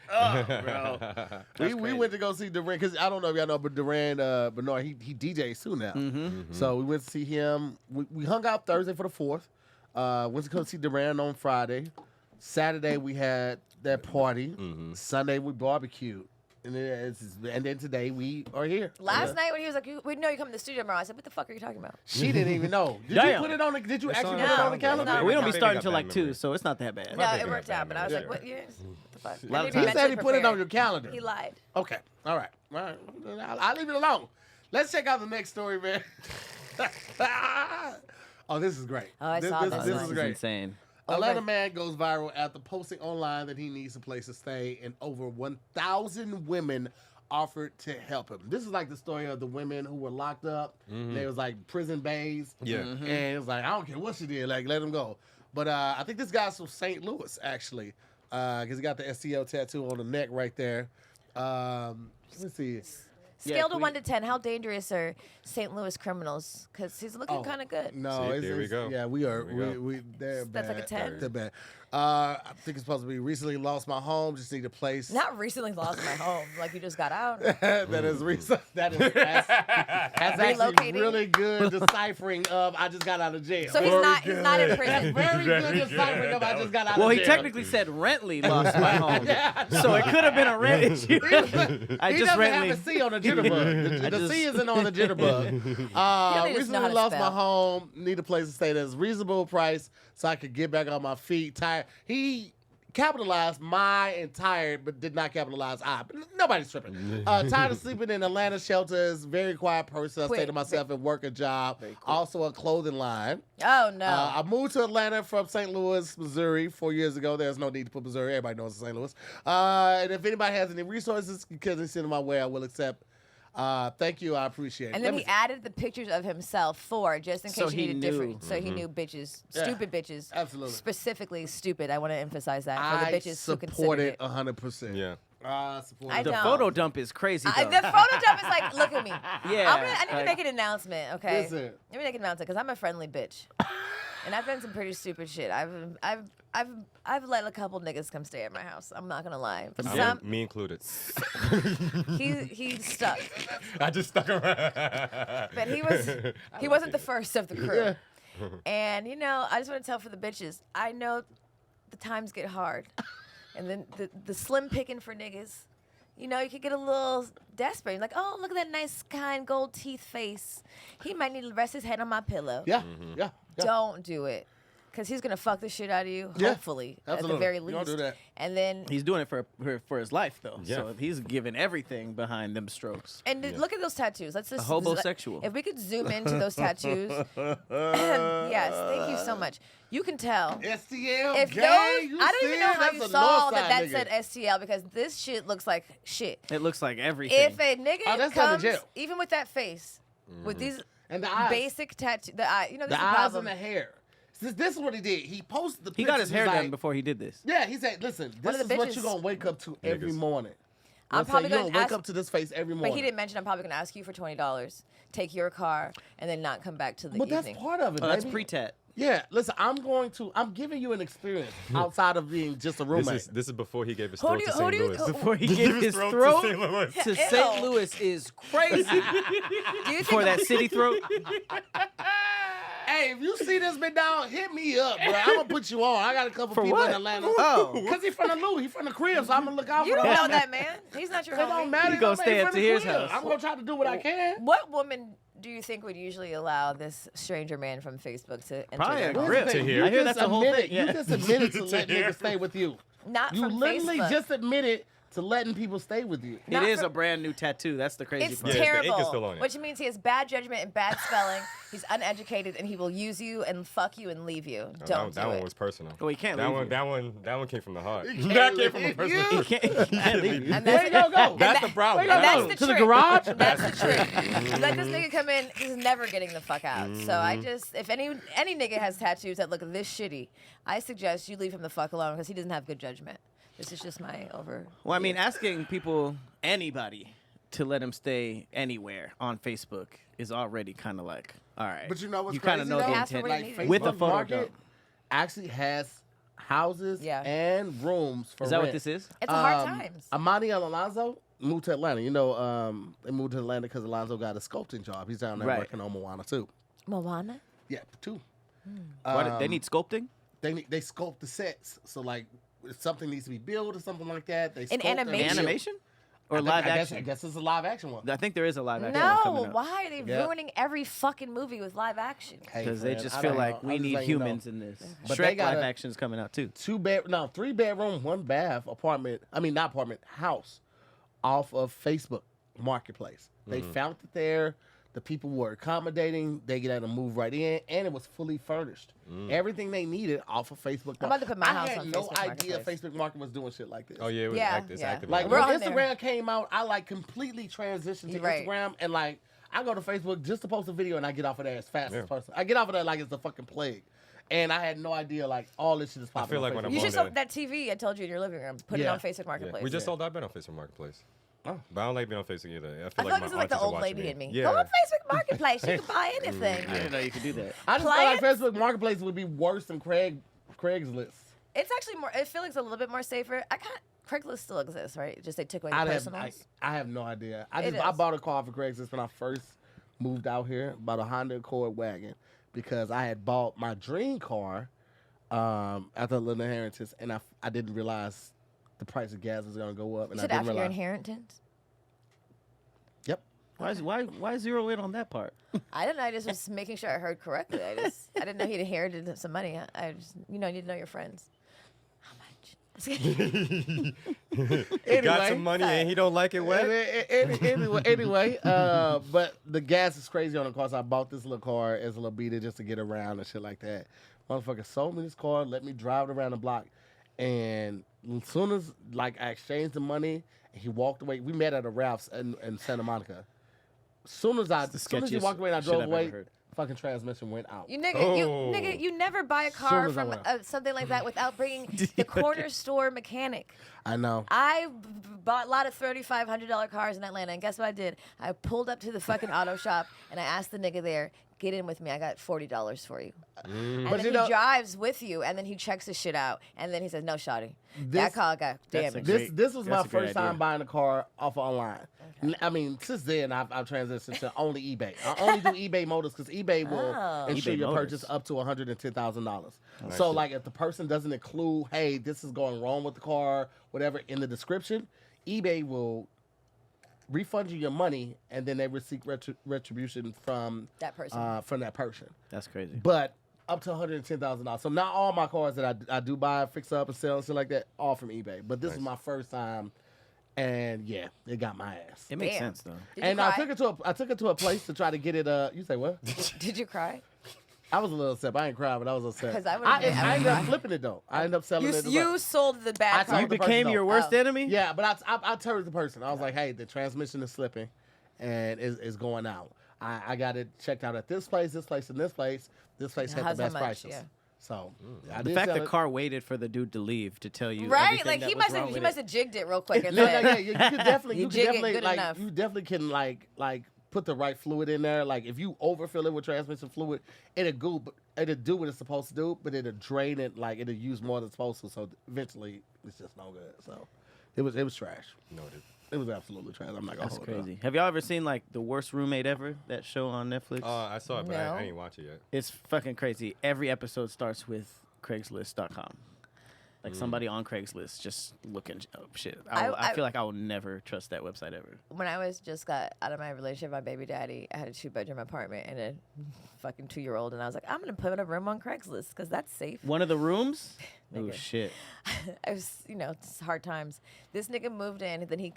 bro. We went to go see Duran because I don't know if y'all know, but Duran Bernard he DJs too now. So we went to see him. We hung out Thursday for the 4th. Went to go see Duran on Friday. Saturday we had that party. Sunday we barbecued. And then today we are here. Last night when he was like, "We know you come to the studio tomorrow," I said, "What the fuck are you talking about?" She didn't even know. Did you Damn. put it on? Did you It's actually on put it on the the calendar? calendar. We don't be Baby starting got till bad like 2, memory. so it's not that bad. No, baby it got worked bad out, but I was memory. like, "What years?" What the fuck? lot I of didn't He times- said he mentally put it on prepare. your calendar. He lied. Okay. All right. I'll leave it alone. Let's check out the next story, man. Oh, this is great. Oh, I saw this This one. is is great. insane. Atlanta man goes viral after posting online that he needs a place to stay, and over 1,000 women offered to help him. This is like the story of the women who were locked up. They was like prison bays. Yeah. And it was like, I don't care what she did, like let them go. But I think this guy's from St. Louis, actually, because he got the STL tattoo on the neck right there. Let's see. Scale to can 1 we- to 10, how dangerous are St. Louis criminals? Because he's looking kind of good. No, See, it's, there we it's- go. Yeah, we are. There we go. We they're That's bad. like a 10? They're bad. I think it's supposed to be recently lost my home. Just need a place. Not recently lost my home, like you just got out. That is recent. That's actually Relocating. really good deciphering of I just got out of jail. So he's not in prison. Very good deciphering of I just got out Well, of he jail. technically said rently lost my home, so it could have been a rent issue. I He just doesn't rently. have a C on the jitterbug. The C isn't on the jitterbug. He doesn't even know Recently how to lost my spell. home. Need a place to stay that's reasonable price so I could get back on my feet. Tired. He capitalized my and tired, but did not capitalize I. But nobody's tripping. Tired of sleeping in Atlanta shelters. Very quiet person. I stay Wait, to myself and work a job. Also a clothing line. Oh, no. I moved to Atlanta from St. Louis, Missouri 4 years ago. There's no need to put Missouri. Everybody knows it's St. Louis. And if anybody has any resources, because they send them my way, I will accept. Thank you. I appreciate it. And then Let he me- added the pictures of himself just in case So you he needed knew. different. So he knew bitches, Yeah, stupid bitches. absolutely. Specifically stupid. I want to emphasize that for I the bitches who consider support it it. 100%. Yeah. I support I it. The don't. photo dump is crazy. The Though. photo dump is like, look at me. Yeah, I need to like- make an announcement, okay? Listen. Let me make an announcement because I'm a friendly bitch. And I've done some pretty stupid shit. I've let a couple niggas come stay at my house. I'm not gonna lie. But some, Me included. he stuck. I just stuck around. But he wasn't the first of the crew. And I just want to tell for the bitches, I know the times get hard. And then the slim picking for niggas, you could get a little desperate. You're like, oh, look at that nice, kind, gold teeth face. He might need to rest his head on my pillow. Yeah, yeah. Don't do it. Because he's going to fuck the shit out of you, Yeah, hopefully, at the absolutely. very You least. don't do that. And then... He's doing it for his life, though. Yeah. So he's giving everything behind them strokes. And look at those tattoos. Let's just... A hobosexual. If we could zoom into those tattoos. Yes, thank you so much. You can tell. STL, If those, gang, you I don't see even know it? how That's you a saw Northside that nigga. said STL because this shit looks like shit. It looks like everything. If a nigga Oh, that's going comes, to jail. even with that face, with these And the eyes. basic tattoo, the eye, this The is the eyes problem. and the hair. This is what he did. He posted the he got his pictures, hair like, done before he did this. Yeah, he said, listen, One this of the is what bitches- you're going to wake up to every Niggas. morning. I'm Let's say probably you're gonna going to wake ask- up to this face every morning. But he didn't mention I'm probably going to ask you for $20, take your car, and then not come back to the But evening. that's part of it, Oh, that's baby. pre-tat. Yeah, listen, I'm giving you an experience outside of being just a roommate. This is before he gave his Who throat do to you- who St. do you- Louis. who- Before he Give gave his his throat to throat St. Louis. to Ew. St. Louis is crazy. Do you For think that city throat. Hey, if you see this big dog, hit me up, bro. I'm gonna put you on. I got a couple For people what? in Atlanta. Oh. Because he's from the Lou. He's from the crib, so I'm gonna look out you for don't him. know that man? He's not your It don't homie. matter. You gonna He stay at from the Tahir's crib. house. I'm gonna try to do what I can. What woman do you think would usually allow this stranger man from Facebook to enter Probably their a home? grip. Tahir. I hear that's the whole thing. You Yeah. just admitted to let Tahir. niggas stay with you. Not You from literally Facebook. just admitted to letting people stay with you. It Not is for- a brand new tattoo. That's the crazy It's part. Yeah, the ink is terrible, still on it. which means he has bad judgment and bad spelling. He's uneducated, and he will use you and fuck you and leave you. Don't that do one it. was personal. Oh, he can't that leave one, you. that one came from the heart. can't That came from a leave personal. you. He can't leave you. And Where you gonna go? That's that- the problem. Where you That's gonna the go? To the trick. garage? That's the trick. Let this nigga come in. He's never getting the fuck out. So I just, if any nigga has tattoos that look this shitty, I suggest you leave him the fuck alone because he doesn't have good judgment. This is just my over. Well, I mean, asking people, anybody, to let him stay anywhere on Facebook is already kind of like, all right. But you know what's you kind of crazy, know though? the Ask for intent. what he Like needed. With a Facebook photo Market dump. actually has houses Yeah. and rooms for Is that what rent. this is? It's a hard times. Amani and Alonzo moved to Atlanta. They moved to Atlanta because Alonzo got a sculpting job. He's down there Right. working on Moana too. Moana? Yeah, two. What, they need sculpting? They sculpt the sets. So like if something needs to be built or something like that, they In sculpt and animation? build. Animation? Or I think- live I action? guess it's a live action one. I think there is a live action one coming No, up. why are they Yeah. ruining every fucking movie with live action? Hey, Because they friend, just I feel don't like know. we I'm just need letting you know. humans in this. But they Shrek got live a- action's coming out too. 3 bedroom, 1 bath apartment. I mean, not apartment, house off of Facebook Marketplace. They found it there. The people were accommodating. They get to move right in, and it was fully furnished. Everything they needed off of Facebook. I'm about to put my house I had on no Facebook idea Marketplace. Facebook Market was doing shit like this. Oh yeah, it was Yeah, it's yeah. active. Like We're when on there. Instagram came out, I like completely transitioned to You're right. Instagram, and like I go to Facebook just to post a video, and I get off of there as fast Yeah. as possible. I get off of there like it's a fucking plague, and I had no idea like all this shit is popping. feel on like when Facebook. I'm You on should there. sell that TV I told you in your living room. Put it Yeah. on Facebook Yeah. Marketplace. We just sold that bed on Facebook Marketplace. Oh. But I don't like being on Facebook either. I feel I like feel my like this is like the aunties are old watching lady in me. Yeah. Go on Facebook Marketplace. You can buy anything. I didn't know you could do that. I just feel like Clients? Facebook Marketplace would be worse than Craigslist. It's actually more. It feels like it's a little bit more safer. Craigslist still exists, right? Just they took away the I have, personals. I have no idea. I It is. bought a car for Craigslist when I first moved out here. Bought a Honda Accord wagon because I had bought my dream car after a little inheritance, and I didn't realize the price of gas was gonna go up, and You said I after didn't your realize. inheritance. Yep. Why zero in on that part? I don't know. I just was making sure I heard correctly. I didn't know he'd inherited some money. I just you need to know your friends. How much? He got some money and he don't like it wet. Anyway, but the gas is crazy on the car. So I bought this little car as a little beater just to get around and shit like that. Motherfucker sold me this car, let me drive it around the block, and as soon as like I exchanged the money, he walked away. We met at a Ralph's in Santa Monica. As soon as he sketchiest walked away and I shit drove I've away, ever heard. fucking transmission went out. You nigga, Oh. you never buy a Soon car as I from went. something like that without bringing the corner store mechanic. I know. I bought a lot of $3,500 cars in Atlanta, and guess what I did? I pulled up to the fucking auto shop, and I asked the nigga there, get in with me. I got $40 for you. And But then you he know- drives with you, and then he checks his shit out, and then he says, "No, shawty, that car got that's a damaged." great- This was my That's a great first time idea. buying a car off online. I mean, since then I've transitioned to only eBay. I only do eBay Motors because eBay will Oh. insure eBay your Motors. purchase up to $110,000. Nice So shit. like if the person doesn't include, hey, this is going wrong with the car, whatever in the description, eBay will refund you your money and then they will seek retribution from That person. From that person. That's crazy. But up to $110,000. So not all my cars that I do buy, fix up, and sell and shit like that, all from eBay. But this is my first time, and yeah, it got my ass. It makes Damn. sense though. Did you And I cry? took it to a place to try to get it. You say what? Did you cry? I was a little upset. But I ain't crying, but I was upset. 'Cause I would've I been- I ended up would've flipping it though. I ended up selling it. You sold the I bad told car. You the person became no. your worst Oh. enemy. Yeah, but I told the person. I was like, hey, the transmission is slipping, and is going out. I got it checked out at this place, and this place. This place had How's the that best much? prices. Yeah. So I The did fact sell the it. car waited for the dude to leave to tell you Right? everything Like that he was must wrong have he with must it. have jigged it real quick and No, said, you can definitely, You you can jig it definitely good like, enough. you definitely can like put the right fluid in there. Like if you overfill it with transmission fluid, it'll do what it's supposed to do, but it'll drain it. Like it'll use more than it's supposed to. So eventually, it's just no good. So it was trash. Noted. It was absolutely trash. I'm not gonna That's hold it up. crazy. Have y'all ever seen like The Worst Roommate Ever? That show on Netflix. I saw it, but No. I didn't watch it yet. It's fucking crazy. Every episode starts with Craigslist.com. Like somebody on Craigslist just looking up shit. I I- feel like I will never trust that website ever. when I just got out of my relationship, my baby daddy, I had a 2-bedroom apartment and a fucking 2-year-old, and I was like, I'm gonna put a room on Craigslist because that's safe. One of the rooms? Oh Nigga. shit. I was, it's hard times. This nigga moved in, and then he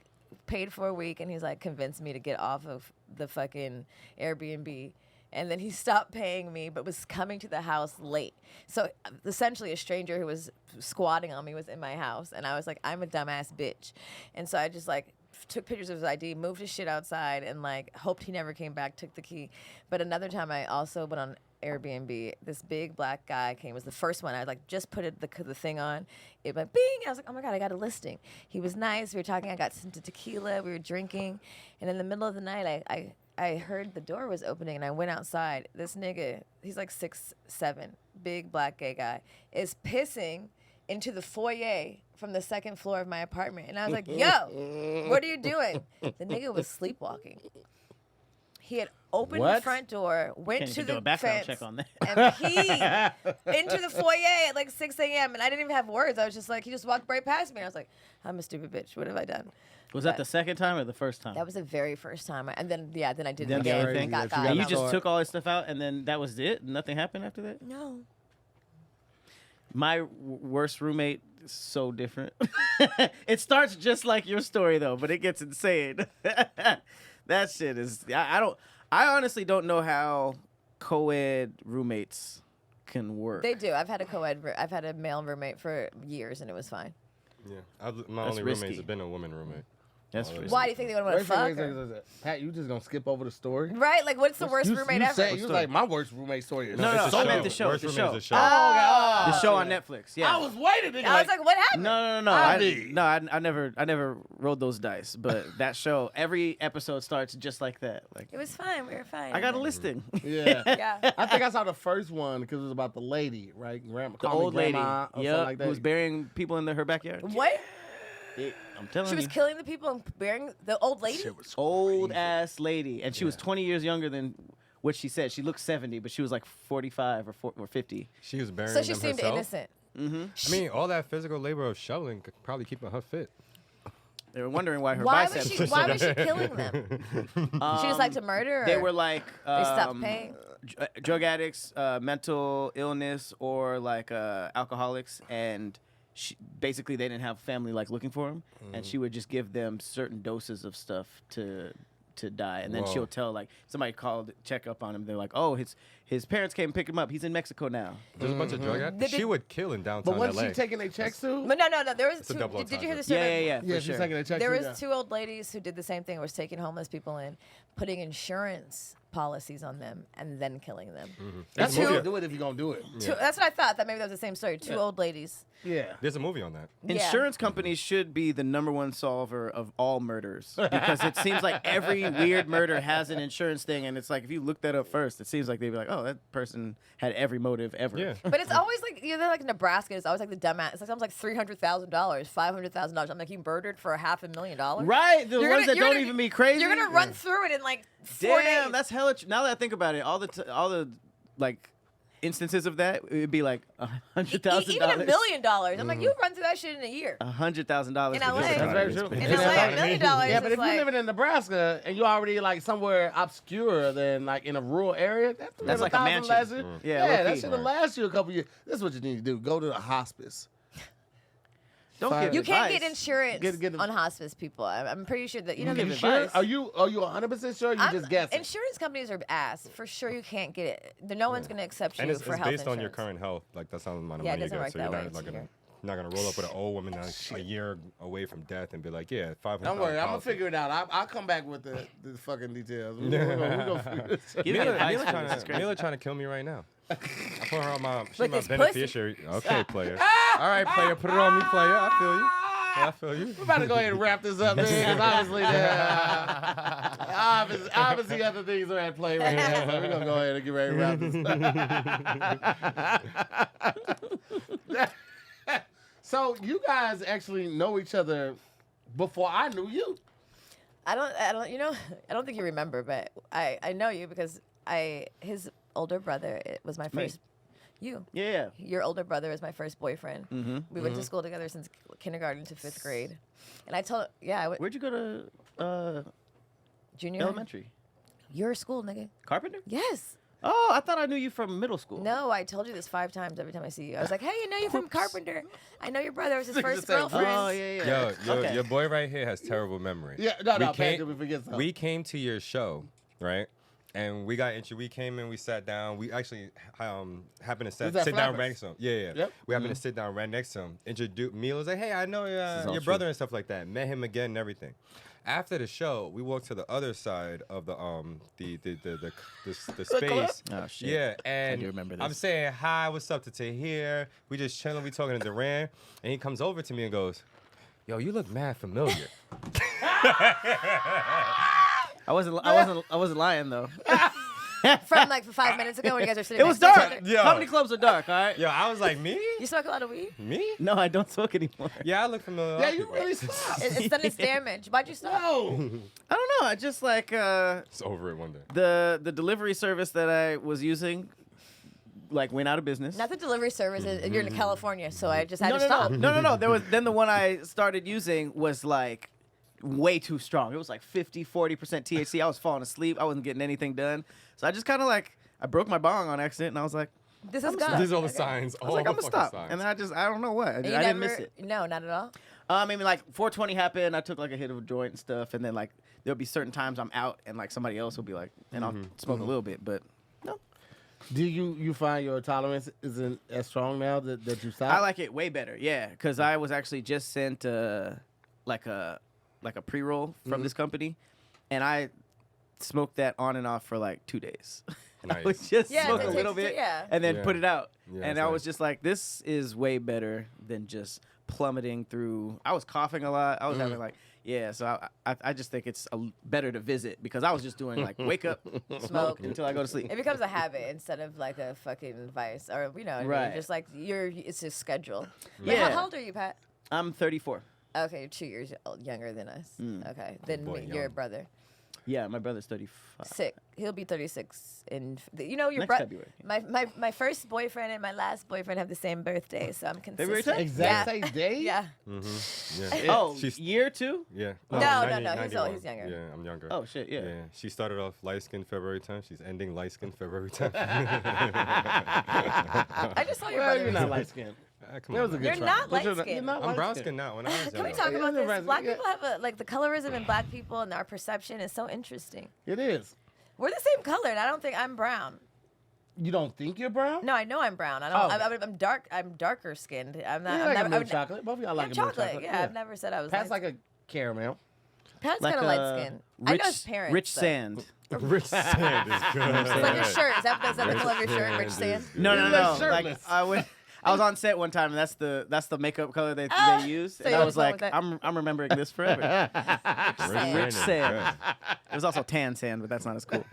paid for a week, and he's like convinced me to get off of the fucking Airbnb. And then he stopped paying me, but was coming to the house late. So essentially, a stranger who was squatting on me was in my house, and I was like, I'm a dumbass bitch. And so I just like took pictures of his ID, moved his shit outside, and like hoped he never came back. Took the key. But another time, I also went on Airbnb. This big black guy came. It was the first one. I like just put the thing on. It went bing. I was like, oh my god, I got a listing. He was nice. We were talking. I got some tequila. We were drinking, and in the middle of the night, I heard the door was opening, and I went outside. This nigga, he's like 6'7", big black gay guy, is pissing into the foyer from the second floor of my apartment. And I was like, yo, what are you doing? The nigga was sleepwalking. He had opened the What? front door, went Can't to even do the a background fence, check on that. and peed into the foyer at like 6 a.m. And I didn't even have words. I was just like, he just walked right past me. And I was like, I'm a stupid bitch. What have I done? Was that the second time or the first time? That was the very first time. And then, then I did Then it the again. other thing? Got That you got. got and you out. just took all this stuff out and then that was it? Nothing happened after that? No. My worst roommate is so different. It starts just like your story though, but it gets insane. That shit is I honestly don't know how co-ed roommates can work. They do. I've had a male roommate for years, and it was fine. Yeah, my That's only risky. roommate's been a woman roommate. That's Oh, true. Why do you think they would want to fuck? her? Pat, you just gonna skip over the story? Right? Like, what's the worst roommate ever? Said, you was like, my worst roommate story is No, It's I a meant the show. Worst The roommate show. is a show. The show on Netflix. Yeah. I was waiting. I was like, what happened? No. Ivy. I never rolled those dice. But that show, every episode starts just like that. Like It was fine. We were fine. I got a listing. yeah. Yeah. I think I saw the first one because it was about the lady, right? The old lady, or something yeah, like that. who was burying people in her backyard. What? I'm telling She was you, killing the people and burying the old lady? Shit was old crazy. ass lady, and she was 20 years younger than what she said. She looked 70, but she was like 45 or 50. She was burying So she them seemed herself. innocent. I mean, all that physical labor of shoveling could probably keep her fit. They were wondering why her Why biceps. was she killing them? She just like to murder? Or They were like they stopped paying? drug addicts, mental illness, or like alcoholics, and basically they didn't have family like looking for them, and she would just give them certain doses of stuff to die, and then Whoa. she'll tell like somebody called check up on him. They're like, oh, his parents came and pick him up. He's in Mexico now. There's a bunch of drug addicts. Did- She would kill in downtown But wasn't LA. she taking their checks too? But no. There was It's a two. double Did you hear the entendre. story? Yeah, for Yeah, she's sure. taking their checks There too. was two old ladies who did the same thing. Was taking homeless people in, putting insurance policies on them and then killing them. That's There's a what you movie- do it if you're gonna do it. That's what I thought. That maybe that was the same story. Two old ladies. Yeah. There's a movie on that. Yeah. Insurance companies should be the #1 solver of all murders because it seems like every weird murder has an insurance thing, and it's like if you look that up first, it seems like they'd be like, "Oh, that person had every motive ever." Yeah. But it's always like they're like Nebraska. It's always like the dumbass. It's like almost like $300,000, $500,000. I'm like, you murdered for $500,000. Right, the You're ones gonna- that you're don't gonna- even be crazy. You're gonna run through it in like 4 days. Damn, that's hella. Now that I think about it, all the like instances of that, it would be like $100,000. Even $1 million. I'm like, you run through that shit in a year. $100,000 In LA. That's very true. In Yeah. LA, $1 million. Yeah, is but if like, you're living in Nebraska and you're already like somewhere obscure than like in a rural area, that's like a mansion. last year. Yeah, Yeah, low that key. should have last you a couple years. This is what you need to do. Go to the hospice. Don't Fine. give you can't advice. get insurance Get on hospice people. I'm pretty sure that you know give the advice. Sure? Are you 100% sure? Or you just guessing? Insurance companies are ass. For sure, you can't get it. No one's gonna accept you And it's for health based on your insurance. current health. Like that's how amount of Yeah, it money you doesn't get. work So you're that way, not, it's here. not gonna roll up with an old woman that's a year away from death and be like, yeah, 500. Don't worry, I'm gonna figure it out. I'll come back with the fucking details. We're gonna figure this out. Give me advice. Mila man. This is crazy. trying to kill me right now. I put her on my, she's With my this pussy. beneficiary. Okay, player. All right, player, put it on me, player. I feel you. I feel you. We're about to go ahead and wrap this up, man. 'Cause obviously, obviously, other things are at play right now. So we're gonna go ahead and get ready to wrap this up. So you guys actually know each other before I knew you. I don't. You know, I don't think you remember, but I know you because his older brother was my first. You. Yeah. Your older brother is my first boyfriend. Mm-hmm. We went to school together since kindergarten to 5th grade. And I told, I went Where'd you go to junior elementary? Your school, nigga. Carpenter? Yes. Oh, I thought I knew you from middle school. No, I told you this 5 times every time I see you. I was like, hey, I know you from Carpenter. I know your brother was his Nigga first just said, girlfriend. Oh, yeah. Yo, Okay. your boy right here has terrible memory. Yeah, no, We Pat, came- did we forget something? We came to your show, right? And we got we came in, we sat down. We actually happened to Was that sit down Flappers? right next to him. Yeah. Yep. We happened to sit down right next to him. Introduced me. Was like, hey, I know is all your true. brother and stuff like that. Met him again and everything. After the show, we walked to the other side of the space. Oh, shit. Yeah, and do remember I'm this. saying hi, what's up to Tahir? We just chilling, we talking to Duran, and he comes over to me and goes, "Yo, you look mad familiar." I wasn't lying though. From like 5 minutes ago when you guys were sitting It was next to dark. each other. Yeah. Comedy clubs are dark, all right? Yo, I was like, me? You smoke a lot of weed? Me? No, I don't smoke anymore. Yeah, I look familiar. yeah, you really stopped. It's done its damage. Why'd you stop? No. I don't know. I just like It's over it one day. the delivery service that I was using like went out of business. Not the delivery services. You're in California, so I just had to stop. No. There was then the one I started using was like way too strong. It was like 40% THC. I was falling asleep. I wasn't getting anything done. So I just kind of like I broke my bong on accident and I was like, This is gone. These are all the Okay. signs. I was like, I'm gonna stop. And then I don't know what. I You didn't miss it. No, not at all. Maybe like 420 happened. I took like a hit of a joint and stuff, and then like there'll be certain times I'm out and like somebody else will be like, and I'll smoke a little bit, but no. Do you find your tolerance isn't as strong now that you stopped? I like it way better, yeah, because I was actually just sent like a pre-roll from this company, and I smoked that on and off for like 2 days. I would Nice. just Yeah, smoke it a little takes- bit yeah. and then Yeah. put it out, Yeah, and that's I was nice. just like, this is way better than just plummeting through. I was coughing a lot. I was having like. Yeah, so I just think it's better to visit because I was just doing like wake up, smoke until I go to sleep. It becomes a habit instead of like a fucking vice, or you know, what I mean? Right. Just like it's a schedule. But Yeah. how old are you, Pat? I'm 34. Okay, you're 2 years younger than us. Okay, then boy, your young. brother. Yeah, my brother's 35. Sick. He'll be 36 in. You know your Next brother. February. My first boyfriend and my last boyfriend have the same birthday, so I'm February consistent. 10th? exact Yeah. same day? Yeah. Yeah. Oh, She's- year 2? Yeah. No, 90, no, 91. he's younger. Yeah, I'm younger. Oh shit, yeah. Yeah, she started off light skin February 10th. She's ending light skin February 10th. I just saw your Well, brother. you're not light skinned. Come That on. was a good man. You're try. not But you're light-skinned. You're not I'm brown light-skinned. skin now. When I was Can we younger. talk about Yeah, this? Black yeah. people have like the colorism in black people and our perception is so interesting. It is. We're the same color, and I don't think I'm brown. You don't think you're brown? No, I know I'm brown. I Oh, don't. okay. I'm dark. I'm darker skinned. I'm not. You I'm like never, a milk I'm chocolate. Both of y'all like I'm a milk chocolate. chocolate. Yeah, I've never said I was. Pat's light- like a caramel. Pat's Like kind of a light skinned. I know his rich, parents. rich though. sand. Rich Sand is good. It's like your shirt. Is that the color of your shirt, Rich Sand? No. You look Like shirtless. I was on set one time, and that's the makeup color they used, So and you I was went with like, that? I'm remembering this forever. Rich Sand. It was also tan sand, but that's not as cool.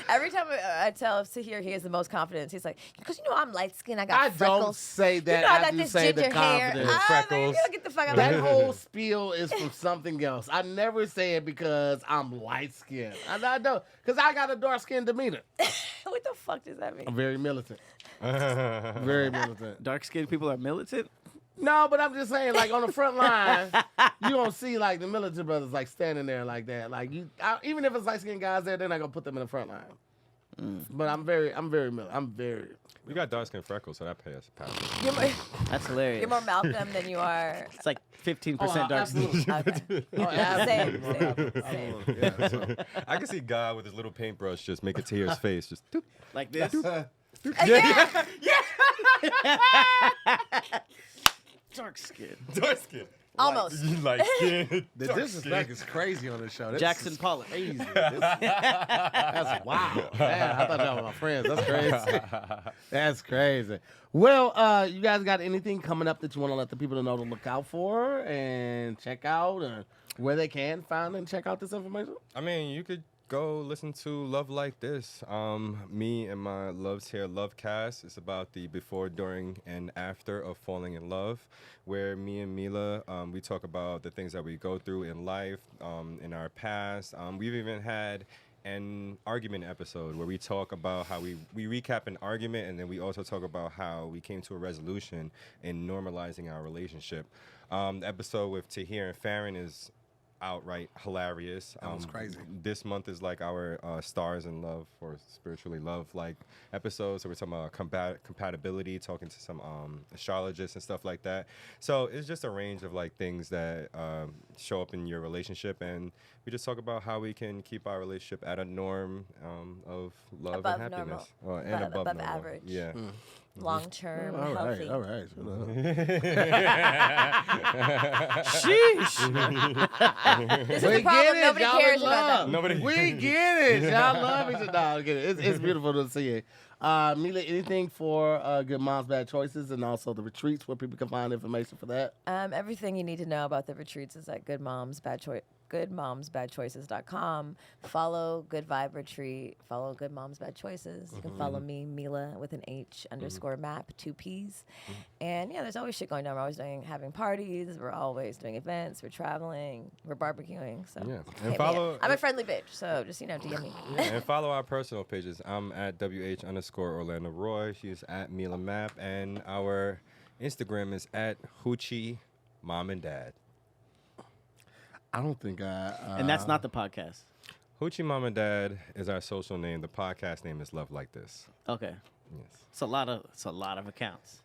Every time I tell Tahir he has the most confidence, he's like, because I'm light skinned, I got I freckles. don't say that. You know, I I got do this say the ginger hair. confidence. Freckles. You get the fuck out of That here. whole spiel is from something else. I never say it because I'm light skinned. I don't, because I got a dark skinned demeanor. What the fuck does that mean? I'm very militant. Very militant. Dark skinned people are militant. No, but I'm just saying, like on the front line, you don't see like the militant brothers like standing there like that. Like even if it's light skinned guys there, they're not gonna put them in the front line. But I'm very militant. You got dark skin freckles, so that pays power. That's hilarious. You're more Malcolm than you are. It's like 15% dark absolutely. skin. Okay. Oh, absolutely. Same. Absolutely. Yeah, so. I can see God with his little paintbrush just make it to his face. Just doop. Like this. Dark skin. Dark skin. Almost. Light skin. The disrespect is crazy on this show. This Jackson is Pollock. crazy. That's wild. Man, I thought y'all were my friends. That's crazy. That's crazy. Well, you guys got anything coming up that you want to let the people know to look out for and check out, and where they can find and check out this information? I mean, you could go listen to Love Like This. Me and my Loves Here Love Cast. It's about the before, during, and after of falling in love, where me and Milah, we talk about the things that we go through in life, in our past. We've even had an argument episode where we talk about how we recap an argument, and then we also talk about how we came to a resolution in normalizing our relationship. The episode with Tahir and Farron is outright hilarious. That was crazy. This month is like our Stars in Love or Spiritually Love like episodes. So we're talking about compatibility, talking to some astrologists and stuff like that. So it's just a range of like things that show up in your relationship, and we just talk about how we can keep our relationship at a norm of love Above and happiness. normal. And Above above normal. average. Yeah. Long term, All healthy. right, all right. Sheesh. This is the problem. Nobody cares about that. Nobody- We get it. Y'all love each other. No, I get it. It's beautiful to see it. Milah, anything for Good Moms, Bad Choices, and also the retreats where people can find information for that? Everything you need to know about the retreats is at goodmomsbadchoices.com. Follow Good Vibe Retreat. Follow Good Moms Bad Choices. You can follow me, Milah, with an H _map, 2 P's. And yeah, there's always shit going on. We're always having parties. We're always doing events. We're traveling. We're barbecuing. So Yeah. hit And me follow. up. I'm a friendly bitch, so just DM me. And follow our personal pages. I'm at WH_Orlando Roy. She's at Milah Map. And our Instagram is at Hoochie Mom and Dad. I don't think And that's not the podcast. Hoochie Mom and Dad is our social name. The podcast name is Love Like This. Okay. Yes. It's a lot of accounts.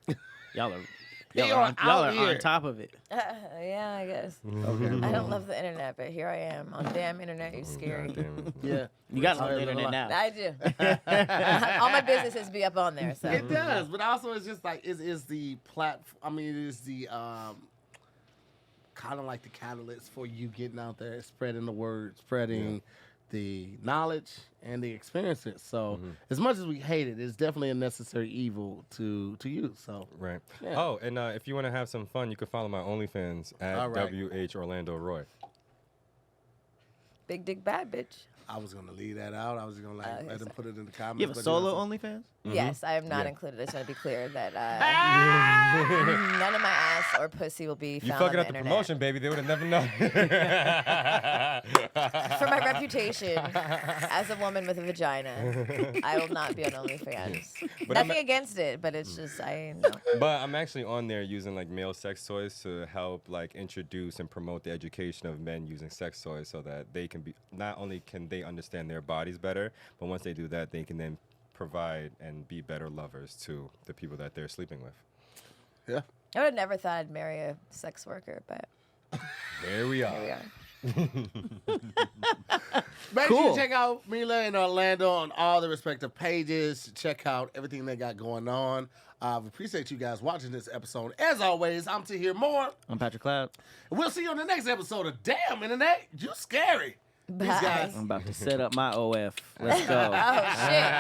Y'all are They y'all are are, on, y'all out are here. on top of it. Yeah, I guess. Okay. I don't love the internet, but here I am on damn internet. You're scary. God damn it. Yeah. You got Sorry, on the internet Milah. now. I do. All my businesses be up on there. So It does, but also it's just like it is the platform. I mean, it is the kind of like the catalyst for you getting out there, spreading the word, spreading the knowledge and the experiences. So as much as we hate it, it's definitely a necessary evil to use. So Right. Yeah. Oh, and if you want to have some fun, you can follow my OnlyFans at All right. WH Orlando Roy. big dick bad bitch. I was gonna leave that out. I was gonna let yes. them put it in the comments. You have a but solo also- OnlyFans? Yes, I have not Yeah. included. I just want to be clear that none of my ass or pussy will be You found fucking on up the the internet. promotion, baby. They would have never known. For my reputation as a woman with a vagina, I will not be on OnlyFans. But Nothing I'm- against it, but it's just I know. But I'm actually on there using like male sex toys to help like introduce and promote the education of men using sex toys, so that they can be not only can they understand their bodies better, but once they do that, they can then provide and be better lovers to the people that they're sleeping with. Yeah. I would have never thought I'd marry a sex worker, but There we are. here we are. Make sure Cool. you check out Milah and Orlando on all the respective pages. Check out everything they got going on. We appreciate you guys watching this episode. As always, I'm Tahir Moore. I'm Patrick Cloud. And we'll see you on the next episode of Damn Internet. You scary. These Bye. guys. I'm about to set up my OF. Let's go. Oh, shit.